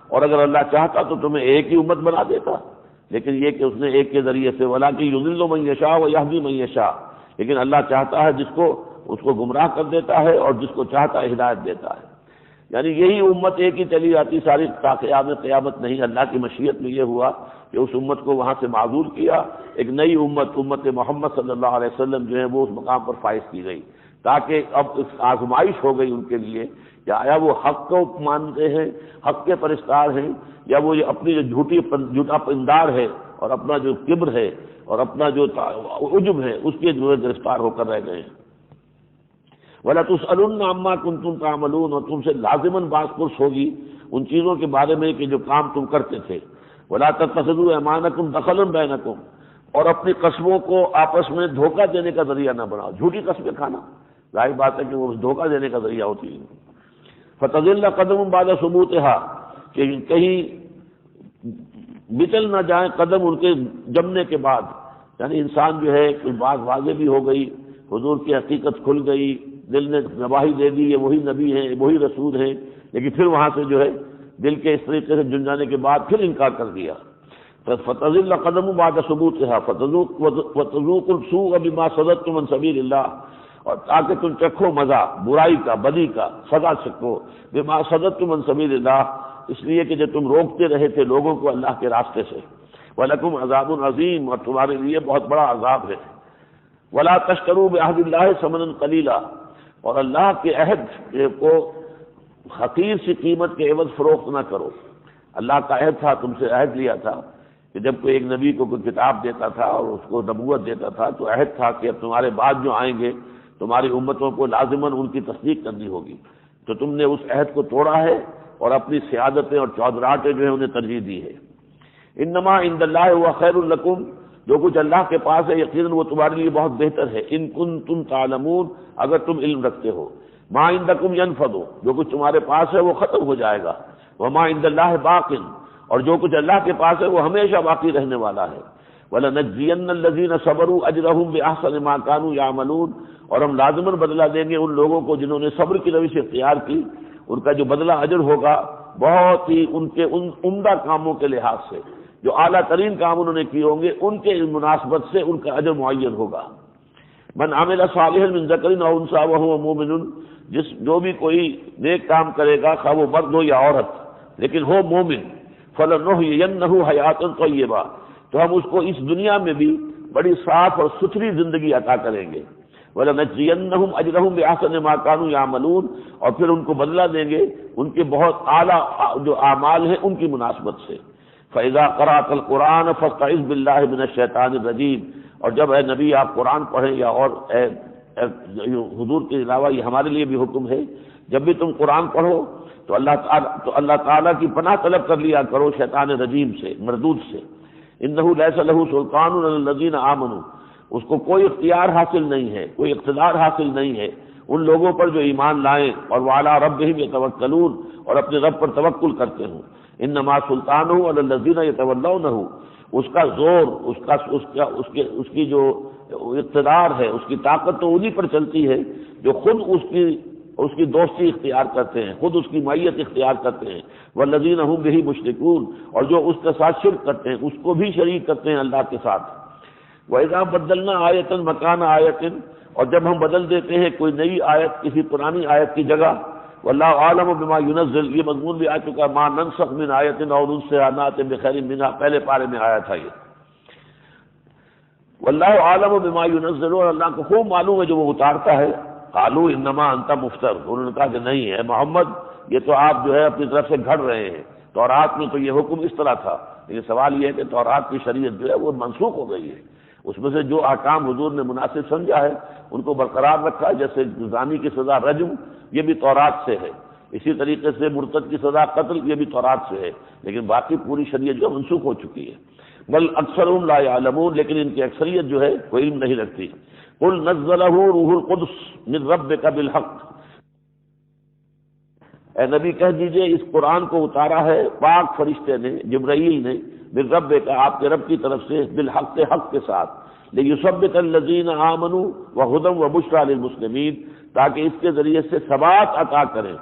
اور اگر اللہ چاہتا تو تمہیں ایک ہی امت بنا دیتا، لیکن یہ کہ اس نے ایک کے ذریعے سے وَلَٰكِن يُضِلُّ مَن يَشَاءُ وَيَهْدِي مَن يَشَاءُ، لیکن اللہ چاہتا ہے جس کو اس کو گمراہ کر دیتا ہے اور جس کو چاہتا ہے ہدایت دیتا ہے، یعنی یہی امت ایک ہی چلی جاتی ساری تا قیامت نہیں۔ اللہ کی مشیت میں یہ ہوا کہ اس امت کو وہاں سے معذور کیا، ایک نئی امت محمد صلی اللہ علیہ وسلم جو ہے وہ اس مقام پر فائز کی گئی، تاکہ اب اس آزمائش ہو گئی ان کے لیے کہ آیا وہ حق کو مانتے ہیں، حق کے پرستار ہیں، یا وہ اپنی جو جھوٹا پندار ہے اور اپنا جو کبر ہے اور اپنا جو عجب ہے اس کے جو گرفتار ہو کر رہ گئے ہیں۔ وَلَتُسْأَلُنَّ عَمَّا كُنتُمْ تَعْمَلُونَ، اور تم سے لازماً باز پرس ہوگی ان چیزوں کے بارے میں کہ جو کام تم کرتے تھے۔ وَلَا تَتَّخِذُوا أَيْمَانَكُمْ دَخَلًا بَيْنَكُمْ، اور اپنی قسموں کو آپس میں دھوکہ دینے کا ذریعہ نہ بناؤ۔ جھوٹی قسمیں کھانا ظاہر بات ہے کہ وہ دھوکہ دینے کا ذریعہ ہوتی ہے۔ فَتَزِلَّ قَدَمٌ بَعْدَ ثُبُوتِهَا، کہ کہیں بچل نہ جائیں قدم ان کے جمنے کے بعد، یعنی انسان جو ہے کوئی بات واضح بھی ہو گئی، حضور کی حقیقت کھل گئی، دل نے گواہی دے دی یہ وہی نبی ہیں وہی رسول ہیں، لیکن پھر وہاں سے جو ہے دل کے اس طریقے سے جن جانے کے بعد پھر انکار کر دیا۔ فَتَزِلَّ قَدَمٌ بَعْدَ ثُبُوتِهَا وَتَذُوقُوا السُّوءَ بِمَا صَدَدتُّمْ عَنْ سَبِيلِ اللَّهِ، اور تاکہ تم چکھو مزہ برائی کا، بدی کا، سزا سکو، بِمَا صَدَدتُّمْ عَنْ سَبِيلِ اللَّهِ، اس لیے کہ جو تم روکتے رہے تھے لوگوں کو اللہ کے راستے سے۔ وَلَكُمْ عَذَابٌ عَظِيمٌ، اور تمہارے لیے بہت بڑا عذاب ہے۔ وَلَا تَشْتَرُوا بِعَهْدِ اللَّهِ ثَمَنًا قَلِيلًا، اور اللہ کے عہد کو حقیر سی قیمت کے عوض فروخت نہ کرو۔ اللہ کا عہد تھا، تم سے عہد لیا تھا کہ جب کوئی ایک نبی کو کوئی کتاب دیتا تھا اور اس کو نبوت دیتا تھا تو عہد تھا کہ اب تمہارے بعد جو آئیں گے تمہاری امتوں کو لازماً ان کی تصدیق کرنی ہوگی، تو تم نے اس عہد کو توڑا ہے اور اپنی سیادتیں اور چودراہٹیں جو ہیں انہیں ترجیح دی ہے۔ انما عند اللہ هو خیر لکم، جو کچھ اللہ کے پاس ہے یقیناً وہ تمہارے لیے بہت بہتر ہے۔ ان کنتم تعلمون، اگر تم علم رکھتے ہو۔ ما عندکم ینفد، جو کچھ تمہارے پاس ہے وہ ختم ہو جائے گا۔ وما عند اللہ باق، اور جو کچھ اللہ کے پاس ہے وہ ہمیشہ باقی رہنے والا ہے۔ وَلَنَجْزِيَنَّ الَّذِينَ صَبَرُوا أَجْرَهُمْ بِأَحْسَنِ مَا كَانُوا يَعْمَلُونَ، اور ہم لازماً بدلہ دیں گے ان لوگوں کو جنہوں نے صبر کی روش اختیار کی، ان کا جو بدلہ اجر ہوگا بہت ہی ان کے ان عمدہ کاموں کے لحاظ سے، جو اعلیٰ ترین کام انہوں نے کیے ہوں گے ان کے مناسبت سے ان کا اجر معین ہوگا۔ من عمل صالحا من ذکر او انثى وهو مؤمن، جو بھی کوئی نیک کام کرے گا خواہ وہ مرد ہو یا عورت لیکن ہو مومن، فلنحینہ حیاۃ طیبہ، تو ہم اس کو اس دنیا میں بھی بڑی صاف اور ستھری زندگی عطا کریں گے۔ وَلَنَجْزِيَنَّهُمْ أَجْرَهُمْ بِأَحْسَنِ مَا كَانُوا يَعْمَلُونَ، اور پھر ان کو بدلہ دیں گے ان کے بہت اعلیٰ جو اعمال ہیں ان کی مناسبت سے۔ فَإِذَا قَرَأْتَ الْقُرْآنَ فَاسْتَعِذْ بِاللَّهِ مِنَ الشَّيْطَانِ الرَّجِيمِ، اور جب اے نبی آپ قرآن پڑھیں یا اور حضور کے علاوہ یہ ہمارے لیے بھی حکم ہے، جب بھی تم قرآن پڑھو تو اللہ تعالیٰ کی پناہ طلب کر لیا کرو شیطان رجیم سے، مردود سے۔ انہ لیس لہ سلطان علی الذین آمنوا، اس کو کوئی اختیار حاصل نہیں ہے، کوئی اقتدار حاصل نہیں ہے ان لوگوں پر جو ایمان لائیں اور وعلی ربہم یتوکلون، اور اپنے رب پر توکل کرتے ہوں۔ انما سلطانہ علی الذین یتولونہ، اس کا زور، اس کی جو اقتدار ہے، اس کی طاقت تو انہی پر چلتی ہے جو خود اس کی دوستی اختیار کرتے ہیں، خود اس کی معیت اختیار کرتے ہیں۔ والذین هم به مشرکون، اور جو اس کے ساتھ شرک کرتے ہیں، اس کو بھی شریک کرتے ہیں اللہ کے ساتھ۔ وَإِذَا بَدَّلْنَا آیَةً مَكَانَ آیَةٍ، اور جب ہم بدل دیتے ہیں کوئی نئی آیت کسی پرانی آیت کی جگہ، واللہ عالم بما ينزل، یہ مضمون بھی آ چکا، ما ننسخ من آیۃ او ننسها نأتی بخیر منها، پہلے پارے میں آیا تھا یہ۔ واللہ عالم بما ينزل، اور اللہ کو خوب معلوم ہے جو وہ اتارتا ہے۔ قالوا انما انت مفتر، انہوں نے کہا کہ نہیں ہے محمد، یہ تو آپ جو ہے اپنی طرف سے گھڑ رہے ہیں، تورات میں تو یہ حکم اس طرح تھا۔ لیکن سوال یہ ہے کہ تورات کی شریعت جو ہے وہ منسوخ ہو گئی ہے، اس میں سے جو احکام حضور نے مناسب سمجھا ہے ان کو برقرار رکھا ہے، جیسے زانی کی سزا رجم، یہ بھی تورات سے ہے، اسی طریقے سے مرتد کی سزا قتل، یہ بھی تورات سے ہے، لیکن باقی پوری شریعت جو منسوخ ہو چکی ہے۔ بل اکثرهم لا يعلمون، لیکن ان کی اکثریت جو ہے کوئی علم نہیں رکھتی۔ قل نزلہ روح القدس من ربک بالحق، اے نبی کہہ دیجئے اس قرآن کو اتارا ہے پاک فرشتے نے، جبرائیل نے، من ربک، آپ کے رب کی طرف سے، بالحق، حق کے ساتھ، لیثبت الذین آمنوا وہدی وبشریٰ للمسلمین، تاکہ اس کے ذریعے سے ثبات عطا کریں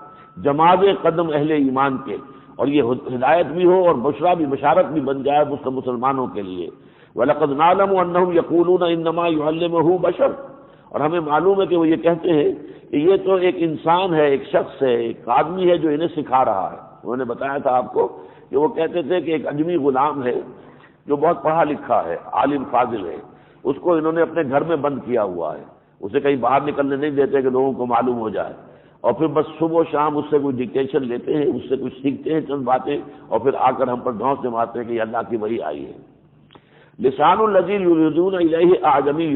جماعت قدم اہل ایمان کے، اور یہ ہدایت بھی ہو اور بشرا بھی، بشارت بھی بن جائے مسلمانوں کے لیے۔ وَلَقَدْ نَعْلَمُ أَنَّهُمْ يَقُولُونَ إِنَّمَا يُعَلِّمُهُ بَشَرٌ، اور ہمیں معلوم ہے کہ وہ یہ کہتے ہیں کہ یہ تو ایک انسان ہے، ایک شخص ہے، ایک آدمی ہے جو انہیں سکھا رہا ہے۔ انہوں نے بتایا تھا آپ کو کہ وہ کہتے تھے کہ ایک اجمی غلام ہے جو بہت پڑھا لکھا ہے، عالم فاضل ہے، اس کو انہوں نے اپنے گھر میں بند کیا ہوا ہے، اسے کہیں باہر نکلنے نہیں دیتے کہ لوگوں کو معلوم ہو جائے، اور پھر بس صبح و شام اس سے کوئی ڈکٹیشن لیتے ہیں، اس سے کچھ سیکھتے ہیں چند باتیں، اور پھر آ کر ہم پر دھونس جماتے ہیں کہ یہ اللہ کی وحی آئی ہے۔ لسان الذی یریدون الیہ اعجمی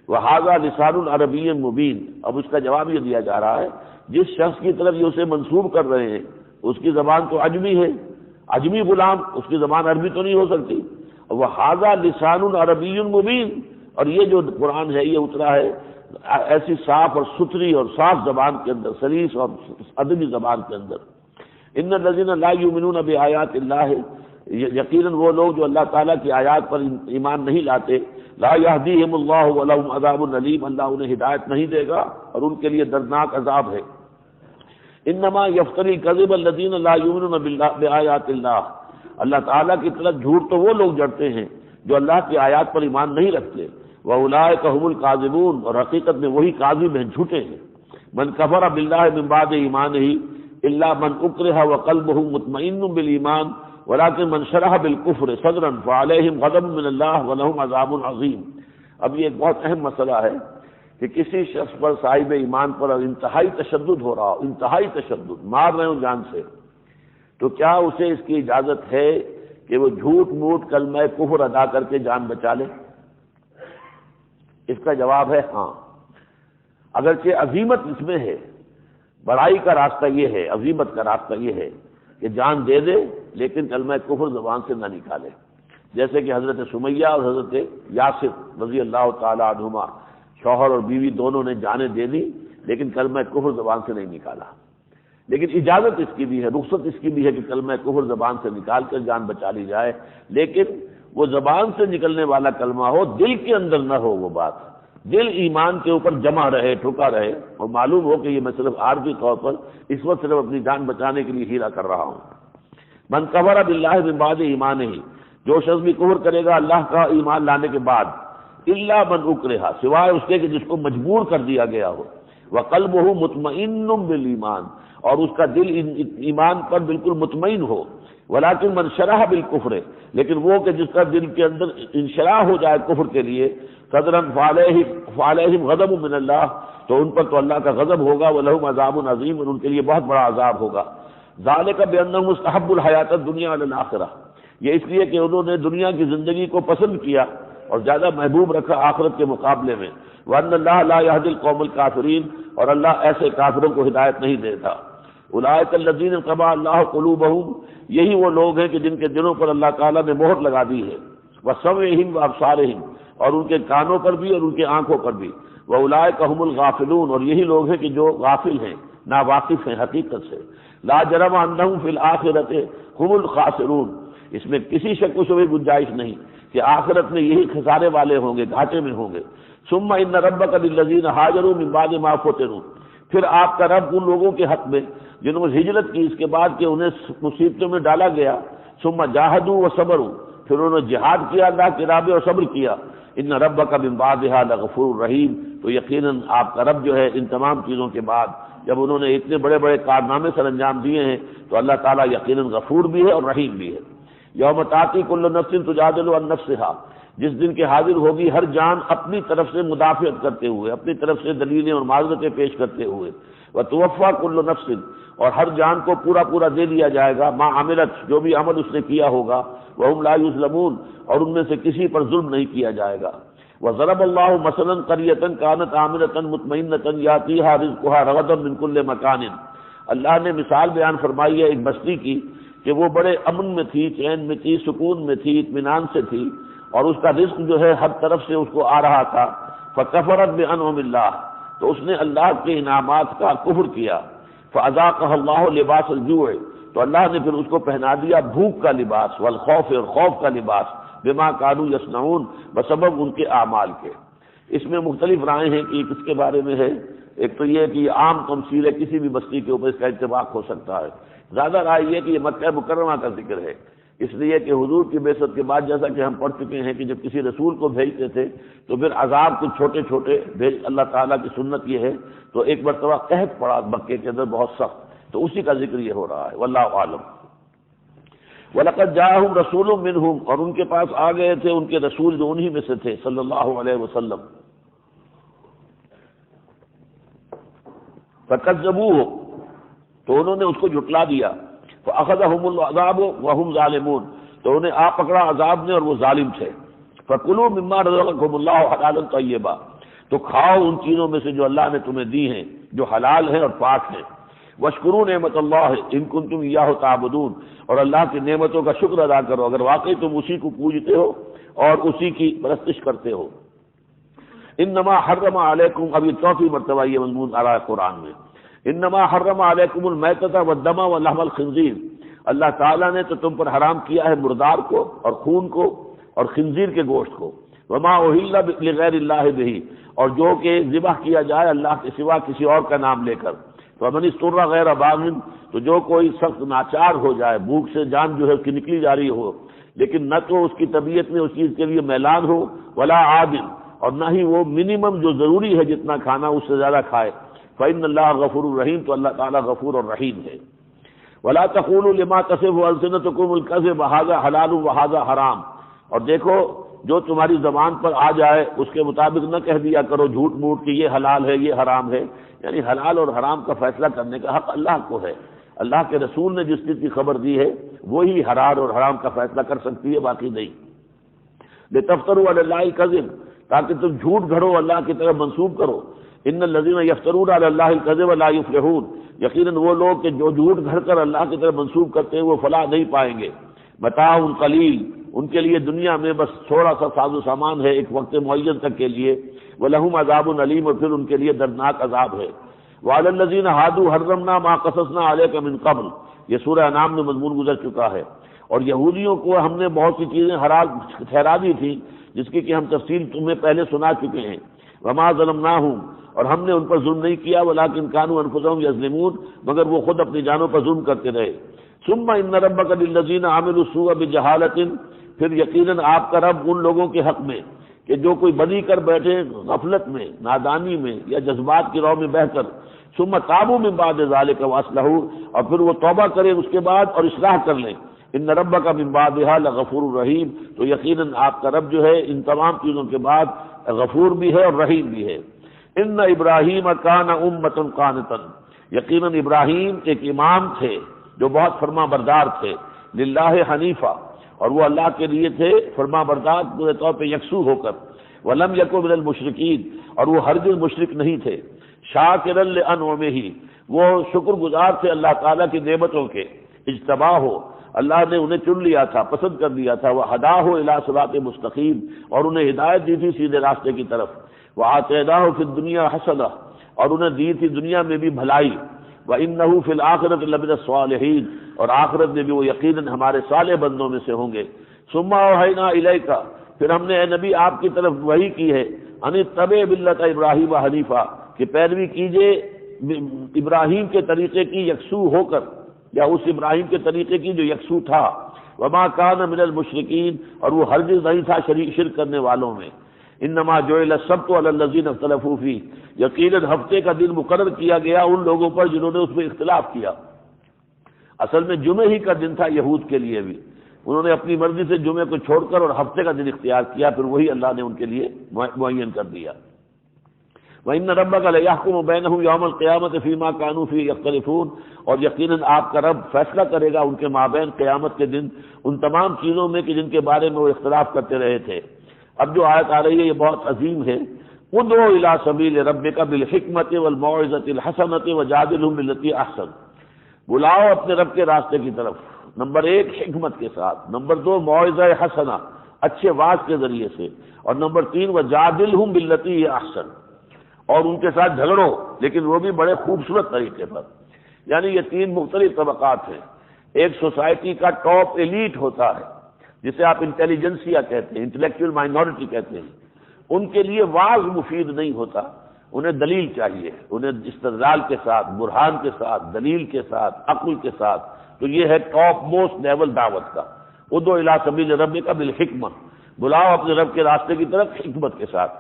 وہذا لسان عربی مبین. اب اس کا جواب یہ دیا جا رہا ہے جس شخص کی طرف یہ اسے منسوب کر رہے ہیں اس کی زبان تو عجمی ہے، عجمی غلام، اس کی زبان عربی تو نہیں ہو سکتی. وہذا لسان عربی مبین، اور یہ جو قرآن ہے یہ اترا ہے ایسی صاف اور ستھری اور صاف زبان کے اندر، سلیس اور ادبی زبان کے اندر. ان الذین لا یؤمنون بآیات اللہ، یقیناً وہ لوگ جو اللہ تعالیٰ کی آیات پر ایمان نہیں لاتے، لا یہدیہم اللہ ولہم عذاب علیم، اللہ انہیں ہدایت نہیں دے گا اور ان کے لیے دردناک عذاب ہے. انما یفتری الکذب الذین لا یؤمنون بآیات اللہ، اللہ تعالیٰ کی طرف جھوٹ تو وہ لوگ جڑتے ہیں جو اللہ کی آیات پر ایمان نہیں رکھتے. وَأُولَٰئِكَ هُمُ الْكَاذِبُونَ، اور حقیقت میں وہی کاذب ہیں، جھوٹے ہیں. من کفر باللہ من بعد ایمانہ الا من اکرہ وقلبہ مطمئن بالایمان ولکن من شرح بالکفر صدرا فعلیہم غضب من اللہ ولہم عذاب عظیم. اب یہ ایک بہت اہم مسئلہ ہے کہ کسی شخص پر صاحب ایمان پر انتہائی تشدد ہو رہا ہو، انتہائی تشدد، مار رہے ہوں جان سے، تو کیا اسے اس کی اجازت ہے کہ وہ جھوٹ موٹ کلمہ کفر ادا کر کے جان بچا لے؟ اس کا جواب ہے ہاں. اگرچہ عظیمت اس میں ہے، بڑائی کا راستہ یہ ہے، عظیمت کا راستہ یہ ہے کہ جان دے دے لیکن کلمہ کفر زبان سے نہ نکالے. جیسے کہ حضرت سمیہ اور حضرت یاسر رضی اللہ تعالی عنہما، شوہر اور بیوی دونوں نے جانیں دے دی لیکن کلمہ کفر زبان سے نہیں نکالا. لیکن اجازت اس کی بھی ہے، رخصت اس کی بھی ہے کہ کلمہ کفر زبان سے نکال کر جان بچا لی جائے، لیکن وہ زبان سے نکلنے والا کلمہ ہو، دل کے اندر نہ ہو وہ بات، دل ایمان کے اوپر جمع رہے، ٹھکا رہے، اور معلوم ہو کہ یہ میں صرف عارضی طور پر اس وقت صرف اپنی جان بچانے کے لیے ہیلا کر رہا ہوں. من کفر باللہ من بعد ایمانہ، جو شخص بھی کفر کرے گا اللہ کا ایمان لانے کے بعد، الا من اکرہ، سوائے اس کے کہ جس کو مجبور کر دیا گیا ہو، وقلبہ مطمئن بالایمان، اور اس کا دل ایمان پر بالکل مطمئن ہو، ولیکن من شرح بالکفر، لیکن وہ کہ جس کا دل کے اندر انشراح ہو جائے کفر کے لیے، صدرا فعلیہم غضب من اللہ، تو ان پر تو اللہ کا غضب ہوگا، ولہم عذاب عظیم، اور ان کے لیے بہت بڑا عذاب ہوگا. ذالک بانہم مستحب الحیات الدنیا علی الآخرہ، یہ اس لیے کہ انہوں نے دنیا کی زندگی کو پسند کیا اور زیادہ محبوب رکھا آخرت کے مقابلے میں. وان اللہ لا یہدی القوم الکافرین، اور اللہ ایسے کافروں کو ہدایت نہیں دیتا. اولئک الذین طبع اللہ قلوبہم، یہی وہ لوگ ہیں کہ جن کے دلوں پر اللہ تعالیٰ نے مہر لگا دی ہے. وسمعہم وابصارہم، اور ان کے کانوں پر بھی اور ان کی آنکھوں پر بھی. واولئک هم الغافلون، اور یہی لوگ ہیں کہ جو غافل ہیں، ناواقف ہیں حقیقت سے. لا جرم انہم فی الآخرۃ هم الخاسرون، اس میں کسی شک و شبہ گنجائش نہیں کہ آخرت میں یہی خسارے والے ہوں گے، گھاٹے میں ہوں گے. ثم ان ربک للذین ہاجروا من بعد ما فتنوا، پھر آپ کا رب ان لوگوں کے حق میں جنہوں نے ہجرت کی اس کے بعد کہ انہیں مصیبتوں میں ڈالا گیا. ثم جاہدوا وصبروا، پھر انہوں نے جہاد کیا اللہ کے راہ میں اور صبر کیا. ان ربک من بعدها لغفور رحیم، تو یقیناً آپ کا رب جو ہے ان تمام چیزوں کے بعد جب انہوں نے اتنے بڑے بڑے کارنامے سر انجام دیے ہیں تو اللہ تعالیٰ یقیناً غفور بھی ہے اور رحیم بھی ہے. یوم تاتی کل نفس تجادل عن نفسها، جس دن کے حاضر ہوگی ہر جان اپنی طرف سے مدافعت کرتے ہوئے، اپنی طرف سے دلیلیں اور معذرتیں پیش کرتے ہوئے. وتوفى كل نفس، اور ہر جان کو پورا پورا دے دیا جائے گا ما عملت، جو بھی عمل اس نے کیا ہوگا. وهم لا يظلمون، اور ان میں سے کسی پر ظلم نہیں کیا جائے گا. وضرب الله مثلا قرية كانت آمنة مطمئنة يأتيها رزقها رغدا من كل مكان، اللہ نے مثال بیان فرمائی ہے ایک بستی کی کہ وہ بڑے امن میں تھی، چین میں تھی، سکون میں تھی، اطمینان سے تھی، اور اس کا رزق جو ہے ہر طرف سے اس کو آ رہا تھا. فکفرت بانعم اللہ، تو اس نے اللہ کے انعامات کا کفر کیا. فاذاقها اللہ لباس الجوع، تو اللہ نے پھر اس کو پہنا دیا بھوک کا لباس، والخوف، اور خوف کا لباس، بما كانوا يصنعون، بسبب ان کے اعمال کے. اس میں مختلف رائے ہیں کہ کس کے بارے میں ہے. ایک تو یہ کہ یہ عام تمثیل ہے، کسی بھی بستی کے اوپر اس کا اتفاق ہو سکتا ہے. زیادہ رائے یہ کہ یہ مکہ مکرمہ کا ذکر ہے، اس لیے کہ حضور کی بعثت کے بعد جیسا کہ ہم پڑھ چکے ہیں کہ جب کسی رسول کو بھیجتے تھے تو پھر عذاب کچھ چھوٹے چھوٹے بھیج، اللہ تعالیٰ کی سنت یہ ہے. تو ایک مرتبہ قحط پڑا مکے کے اندر بہت سخت، تو اسی کا ذکر یہ ہو رہا ہے. واللہ عالم. وَلَقَدْ جَاءَهُمْ رَسُولٌ مِّنْهُمْ، اور ان کے پاس آ گئے تھے ان کے رسول جو انہی میں سے تھے صلی اللہ علیہ وسلم. فَكَذَّبُوهُ، تو انہوں نے اس کو جھٹلا دیا. فَأَخَذَهُمُ الْعَذَابُ وَهُمْ ظَالِمُونَ، تو انہیں آ پکڑا عذاب نے اور وہ ظالم تھے. فَكُلُوا مِمَّا رَزَقَكُمُ اللَّهُ حَلَالًا طَيِّبًا، تو کھاؤ ان چیزوں میں سے جو اللہ نے تمہیں دی ہیں، جو حلال ہیں اور پاک ہیں۔ وَاشْكُرُوا نِعْمَتَ اللَّهِ إِن كُنتُمْ إِيَّاهُ تَعْبُدُونَ، اور اللہ کی نعمتوں کا شکر ادا کرو اگر واقعی تم اسی کو پوجتے ہو اور اسی کی پرستش کرتے ہو۔ انما حرم علیکم، اب یہ چوتھی مرتبہ یہ مضمون آ رہا ہے قرآن میں، انما حرم علیکم المیتۃ والدم ولحم الخنزیر، اللہ تعالیٰ نے تو تم پر حرام کیا ہے مردار کو اور خون کو اور خنزیر کے گوشت کو، وما اہل لغیر اللہ بہ، اور جو کہ ذبح کیا جائے اللہ کے سوا کسی اور کا نام لے کر، فمن اضطر غیر باغ، تو جو کوئی سخت ناچار ہو جائے، بھوک سے جان جو ہے اس کی نکلی جا رہی ہو، لیکن نہ تو اس کی طبیعت میں اس چیز کے لیے میلان ہو، ولا عادل، اور نہ ہی وہ منیمم جو ضروری ہے جتنا کھانا اس سے زیادہ کھائے، فإن اللہ غفور الرحیم، تو اللہ تعالیٰ غفور اور رحیم ہے۔ ولا تقولوا لما تصف ألسنتكم الكذب هذا حلال وهذا حرام، اور دیکھو جو تمہاری زبان پر آ جائے اس کے مطابق نہ کہہ دیا کرو جھوٹ موٹ کہ یہ حلال ہے یہ حرام ہے، یعنی حلال اور حرام کا فیصلہ کرنے کا حق اللہ کو ہے، اللہ کے رسول نے جس چیز کی خبر دی ہے وہی حلال اور حرام کا فیصلہ کر سکتی ہے، باقی نہیں۔ لتفتروا علی اللہ الکذب، تاکہ تم جھوٹ گھڑو اللہ کی طرف منسوب کرو، ان الذین یفترون علی اللہ الکذب لا یفلحون، یقیناً وہ لوگ کہ جو جھوٹ گھڑ کر اللہ کی طرف منسوب کرتے ہیں وہ فلاح نہیں پائیں گے۔ متاع قلیل، ان کے لیے دنیا میں بس تھوڑا سا ساز و سامان ہے ایک وقت معین تک کے لیے، وَلَهُمْ عَذَابٌ علیم، اور پھر ان کے لیے دردناک عذاب ہے۔ وَعَلَى الَّذِينَ هَادُوا حَرَّمْنَا مَا قَصَصْنَا عَلَيْكَ مِن قَبْلُ، یہ سورہ انعام میں مضمون گزر چکا ہے، اور یہودیوں کو ہم نے بہت سی چیزیں حلال ٹھہرا دی تھی جس کی کہ ہم تفصیل تمہیں پہلے سنا چکے ہیں۔ وَمَا ظَلَمْنَاهُمْ، اور ہم نے ان پر ظلم نہیں کیا، وَلَٰكِن كَانُوا أَنفُسَهُمْ يَظْلِمُونَ، مگر وہ خود اپنی جانوں پر ظلم کرتے رہے۔ ثُمَّ إِنَّ رَبَّكَ لِلَّذِينَ عَمِلُوا السُّوءَ بِجَهَالَةٍ، پھر یقیناً آپ کا رب ان لوگوں کے حق میں کہ جو کوئی بدی کر بیٹھے غفلت میں، نادانی میں یا جذبات کی راہ میں بہہ کر، ثم تابوا من بعد ذلك واصلحوا، اور پھر وہ توبہ کریں اس کے بعد اور اصلاح کر لیں، ان ربک من بعدها لغفور رحیم، تو یقیناً آپ کا رب جو ہے ان تمام چیزوں کے بعد غفور بھی ہے اور رحیم بھی ہے۔ ان ابراہیم کان امۃ قانتا، یقیناً ابراہیم ایک امام تھے جو بہت فرما بردار تھے، للہ حنیفہ، اور وہ اللہ کے لیے تھے فرما بردار پورے طور پہ یکسو ہو کر، ولم یکن من المشرکین، اور وہ ہرگز مشرک نہیں تھے، شاکرا لانعمہ، وہ شکر گزار تھے اللہ تعالیٰ کی نعمتوں کے، اجتباہ ہو، اللہ نے انہیں چن لیا تھا، پسند کر لیا تھا، وہ ہداہ الی صراط مستقیم، اور انہیں ہدایت دی تھی سیدھے راستے کی طرف، وآتیناہ فی الدنیا حسنہ، اور انہیں دی تھی دنیا میں بھی بھلائی، وَإِنَّهُ فِي الْآخِرَةِ لَمِنَ الصَّالِحِينَ، اور آخرت میں بھی وہ یقیناً ہمارے صالح بندوں میں سے ہوں گے۔ ثُمَّ أَوْحَيْنَا إِلَيْكَ، پھر ہم نے اے نبی آپ کی طرف وحی کی ہے، ان اتبع ملۃ ابراہیم حنیفہ، کہ پیروی کیجئے ابراہیم کے طریقے کی یکسو ہو کر، یا اس ابراہیم کے طریقے کی جو یکسو تھا، وما کان من المشرکین، اور وہ ہرگز نہیں تھا شرک کرنے والوں میں۔ انما جعل السبت علی الذین اختلفوا فیہ، یقیناً ہفتے کا دن مقرر کیا گیا ان لوگوں پر جنہوں نے اس میں اختلاف کیا، اصل میں جمعے ہی کا دن تھا یہود کے لیے بھی، انہوں نے اپنی مرضی سے جمعے کو چھوڑ کر اور ہفتے کا دن اختیار کیا، پھر وہی اللہ نے ان کے لیے معین کر دیا۔ وَإِنَّ رَبَّكَ لَيَحْكُمُ بَيْنَهُمْ يَوْمَ الْقِيَامَةِ فِيمَا كَانُوا فِيهِ يَخْتَلِفُونَ، اور یقیناً آپ کا رب فیصلہ کرے گا ان کے مابین قیامت کے دن ان تمام چیزوں میں کہ جن کے بارے میں وہ اختلاف کرتے رہے تھے۔ اب جو آیت آ رہی ہے یہ بہت عظیم ہے، ادعو الی سبیل ربک بالحکمۃ والموعظۃ الحسنۃ وجادلھم باللتی احسن، بلاؤ اپنے رب کے راستے کی طرف، نمبر 1 حکمت کے ساتھ، نمبر 2 موعظہ حسنہ اچھے واعظ کے ذریعے سے، اور نمبر 3 وجادلھم باللتی احسن، اور ان کے ساتھ جھگڑو لیکن وہ بھی بڑے خوبصورت طریقے پر۔ یعنی یہ 3 مختلف طبقات ہیں۔ ایک سوسائٹی کا ٹاپ ایلیٹ ہوتا ہے جسے آپ انٹیلیجنسیا کہتے ہیں، انٹلیکچوئل مائنورٹی کہتے ہیں، ان کے لیے وعظ مفید نہیں ہوتا، انہیں دلیل چاہیے، انہیں استدلال کے ساتھ، برہان کے ساتھ، دلیل کے ساتھ، عقل کے ساتھ، تو یہ ہے ٹاپ موسٹ لیول دعوت کا۔ ادعو الی سبیل ربک بالحکمہ، بلاؤ اپنے رب کے راستے کی طرف حکمت کے ساتھ۔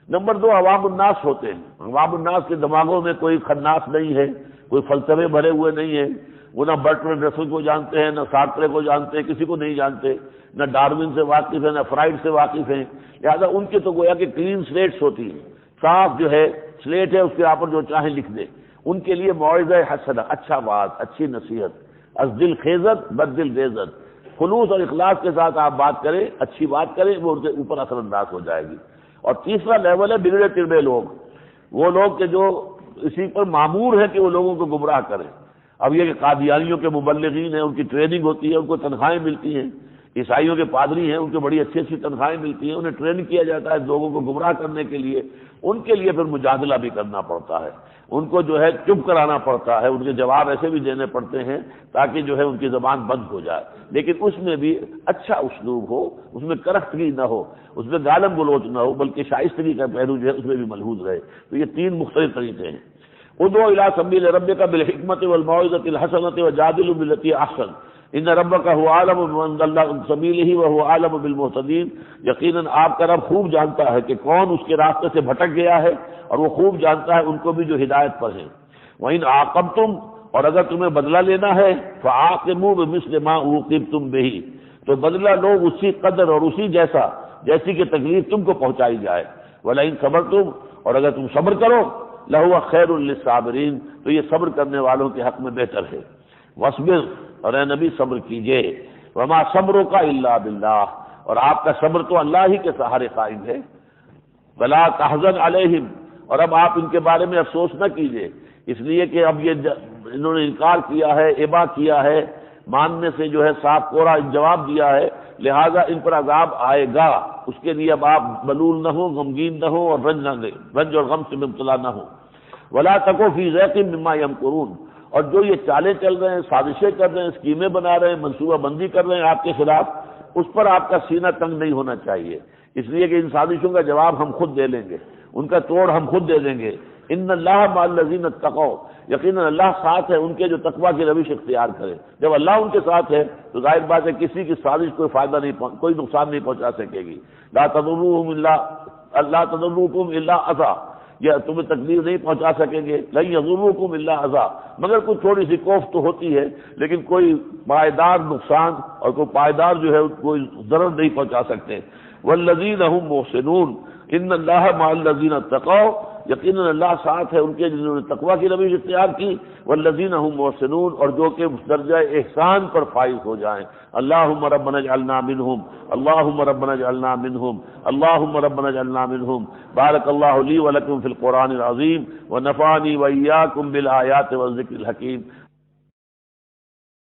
نمبر 2 عوام الناس ہوتے ہیں، عوام الناس کے دماغوں میں کوئی خناس نہیں ہے، کوئی فلسفے بھرے ہوئے نہیں ہیں، وہ نہ برٹرینڈ رسل کو جانتے ہیں، نہ سارٹرے کو جانتے ہیں، کسی کو نہیں جانتے، نہ ڈارون سے واقف ہیں، نہ فرائڈ سے واقف ہیں، لہٰذا ان کے تو گویا کہ کلین سلیٹس ہوتی ہیں، صاف جو ہے سلیٹ ہے، اس کے اوپر جو چاہیں لکھ دیں۔ ان کے لیے موعظہ حسنہ اچھا وعظ، اچھی نصیحت، از دل خیزت بد دل بیزت، خلوص اور اخلاص کے ساتھ آپ بات کریں، اچھی بات کریں، وہ ان کے اوپر اثر انداز ہو جائے گی۔ اور تیسرا لیول ہے بگڑے ٹربے لوگ، وہ لوگ کہ جو اسی پر معمور ہیں کہ وہ لوگوں کو گمراہ کریں۔ اب یہ کہ قادیانیوں کے مبلغین ہیں، ان کی ٹریننگ ہوتی ہے، ان کو تنخواہیں ملتی ہیں، عیسائیوں کے پادری ہیں، ان کو بڑی اچھی اچھی تنخواہیں ملتی ہیں، انہیں ٹرین کیا جاتا ہے لوگوں کو گمراہ کرنے کے لیے، ان کے لیے پھر مجادلہ بھی کرنا پڑتا ہے، ان کو جو ہے چپ کرانا پڑتا ہے، ان کے جواب ایسے بھی دینے پڑتے ہیں تاکہ جو ہے ان کی زبان بند ہو جائے، لیکن اس میں بھی اچھا اسلوب ہو، اس میں کرختگی نہ ہو، اس میں گالم گلوچ نہ ہو، بلکہ شائستگی کا پہلو جو ہے اس میں بھی ملحوظ رہے۔ تو یہ تین مختلف طریقے ہیں۔ ادعو الی سبیل ربک بالحکمت والموعظۃ الحسنۃ وجادلهم بالتي احسن ان ربک هو اعلم بمن ضل عن سبیلہ وهو اعلم بالمهتدین، یقیناً آپ کا رب خوب جانتا ہے کہ کون اس کے راستے سے بھٹک گیا ہے، اور وہ خوب جانتا ہے ان کو بھی جو ہدایت پر ہیں۔ وَإِنْ عَاقَبْتُمْ، اور اگر تمہیں بدلہ لینا ہے، فَعَاقِبُوا بِمِثْلِ مَا عُوقِبْتُمْ بِهِ، تو بدلہ لو اسی قدر اور اسی جیسی کہ تکلیف تم کو پہنچائی جائے۔ وَلَئِنْ صَبَرْتُمْ، اور اگر تم صبر کرو، لَهُوَ خَيْرٌ لِلصَّابِرِينَ، تو یہ صبر کرنے والوں کے حق میں بہتر ہے۔ وَاصْبِرْ، اور اے نبی صبر کیجئے، وَمَا صَبْرُكَ إِلَّا بِاللَّهِ، اور آپ کا صبر تو اللہ ہی کے سہارے قائم ہے۔ وَلَا تَحْزَنْ عَلَيْهِمْ، اور اب آپ ان کے بارے میں افسوس نہ کیجئے، اس لیے کہ اب یہ انہوں نے انکار کیا ہے، ابا کیا ہے، ماننے سے جو ہے صاف کورا جواب دیا ہے، لہذا ان پر عذاب آئے گا، اس کے لیے اب آپ ملول نہ ہو، غمگین نہ ہو، اور رنج اور غم سے مبتلا نہ ہو۔ وَلَا تَكُ فِي ضَيْقٍ مِّمَّا يَمْكُرُونَ، اور جو یہ چالیں چل رہے ہیں، سازشیں کر رہے ہیں، اسکیمیں بنا رہے ہیں، منصوبہ بندی کر رہے ہیں آپ کے خلاف، اس پر آپ کا سینہ تنگ نہیں ہونا چاہیے، اس لیے کہ ان سازشوں کا جواب ہم خود دے لیں گے، ان کا توڑ ہم خود دے دیں گے۔ ان اللہ مع الذین اتقوا، یقیناً اللہ ساتھ ہے ان کے جو تقویٰ کی روش اختیار کرے۔ جب اللہ ان کے ساتھ ہے تو ظاہر بات ہے کسی کی سازش کوئی فائدہ نہیں، کوئی نقصان نہیں پہنچا سکے گی۔ لا تضروکم الا اذى، یہ تمہیں تکلیف نہیں پہنچا سکیں گے، لن یضروکم الا اذى، مگر کوئی تھوڑی سی کوفت تو ہوتی ہے، لیکن کوئی پائیدار نقصان اور کوئی پائیدار جو ہے کوئی ضرر نہیں پہنچا سکتے۔ والذین هم محسنون ان اللہ مع الذین اتقوا، یقیناً اللہ ساتھ ہے ان کے جنہوں نے تقویٰ کی روش اختیار کی، والذین هم محسنون، اور جو کہ درجہ احسان پر فائز ہو جائیں۔ اللہم ربنا اجعلنا منہم، اللہم ربنا اجعلنا منہم، اللہم ربنا اجعلنا منہم۔ بارک اللہ لی ولکم فی القرآن العظیم ونفعنی وإیاکم بالآیات والذکر الحکیم۔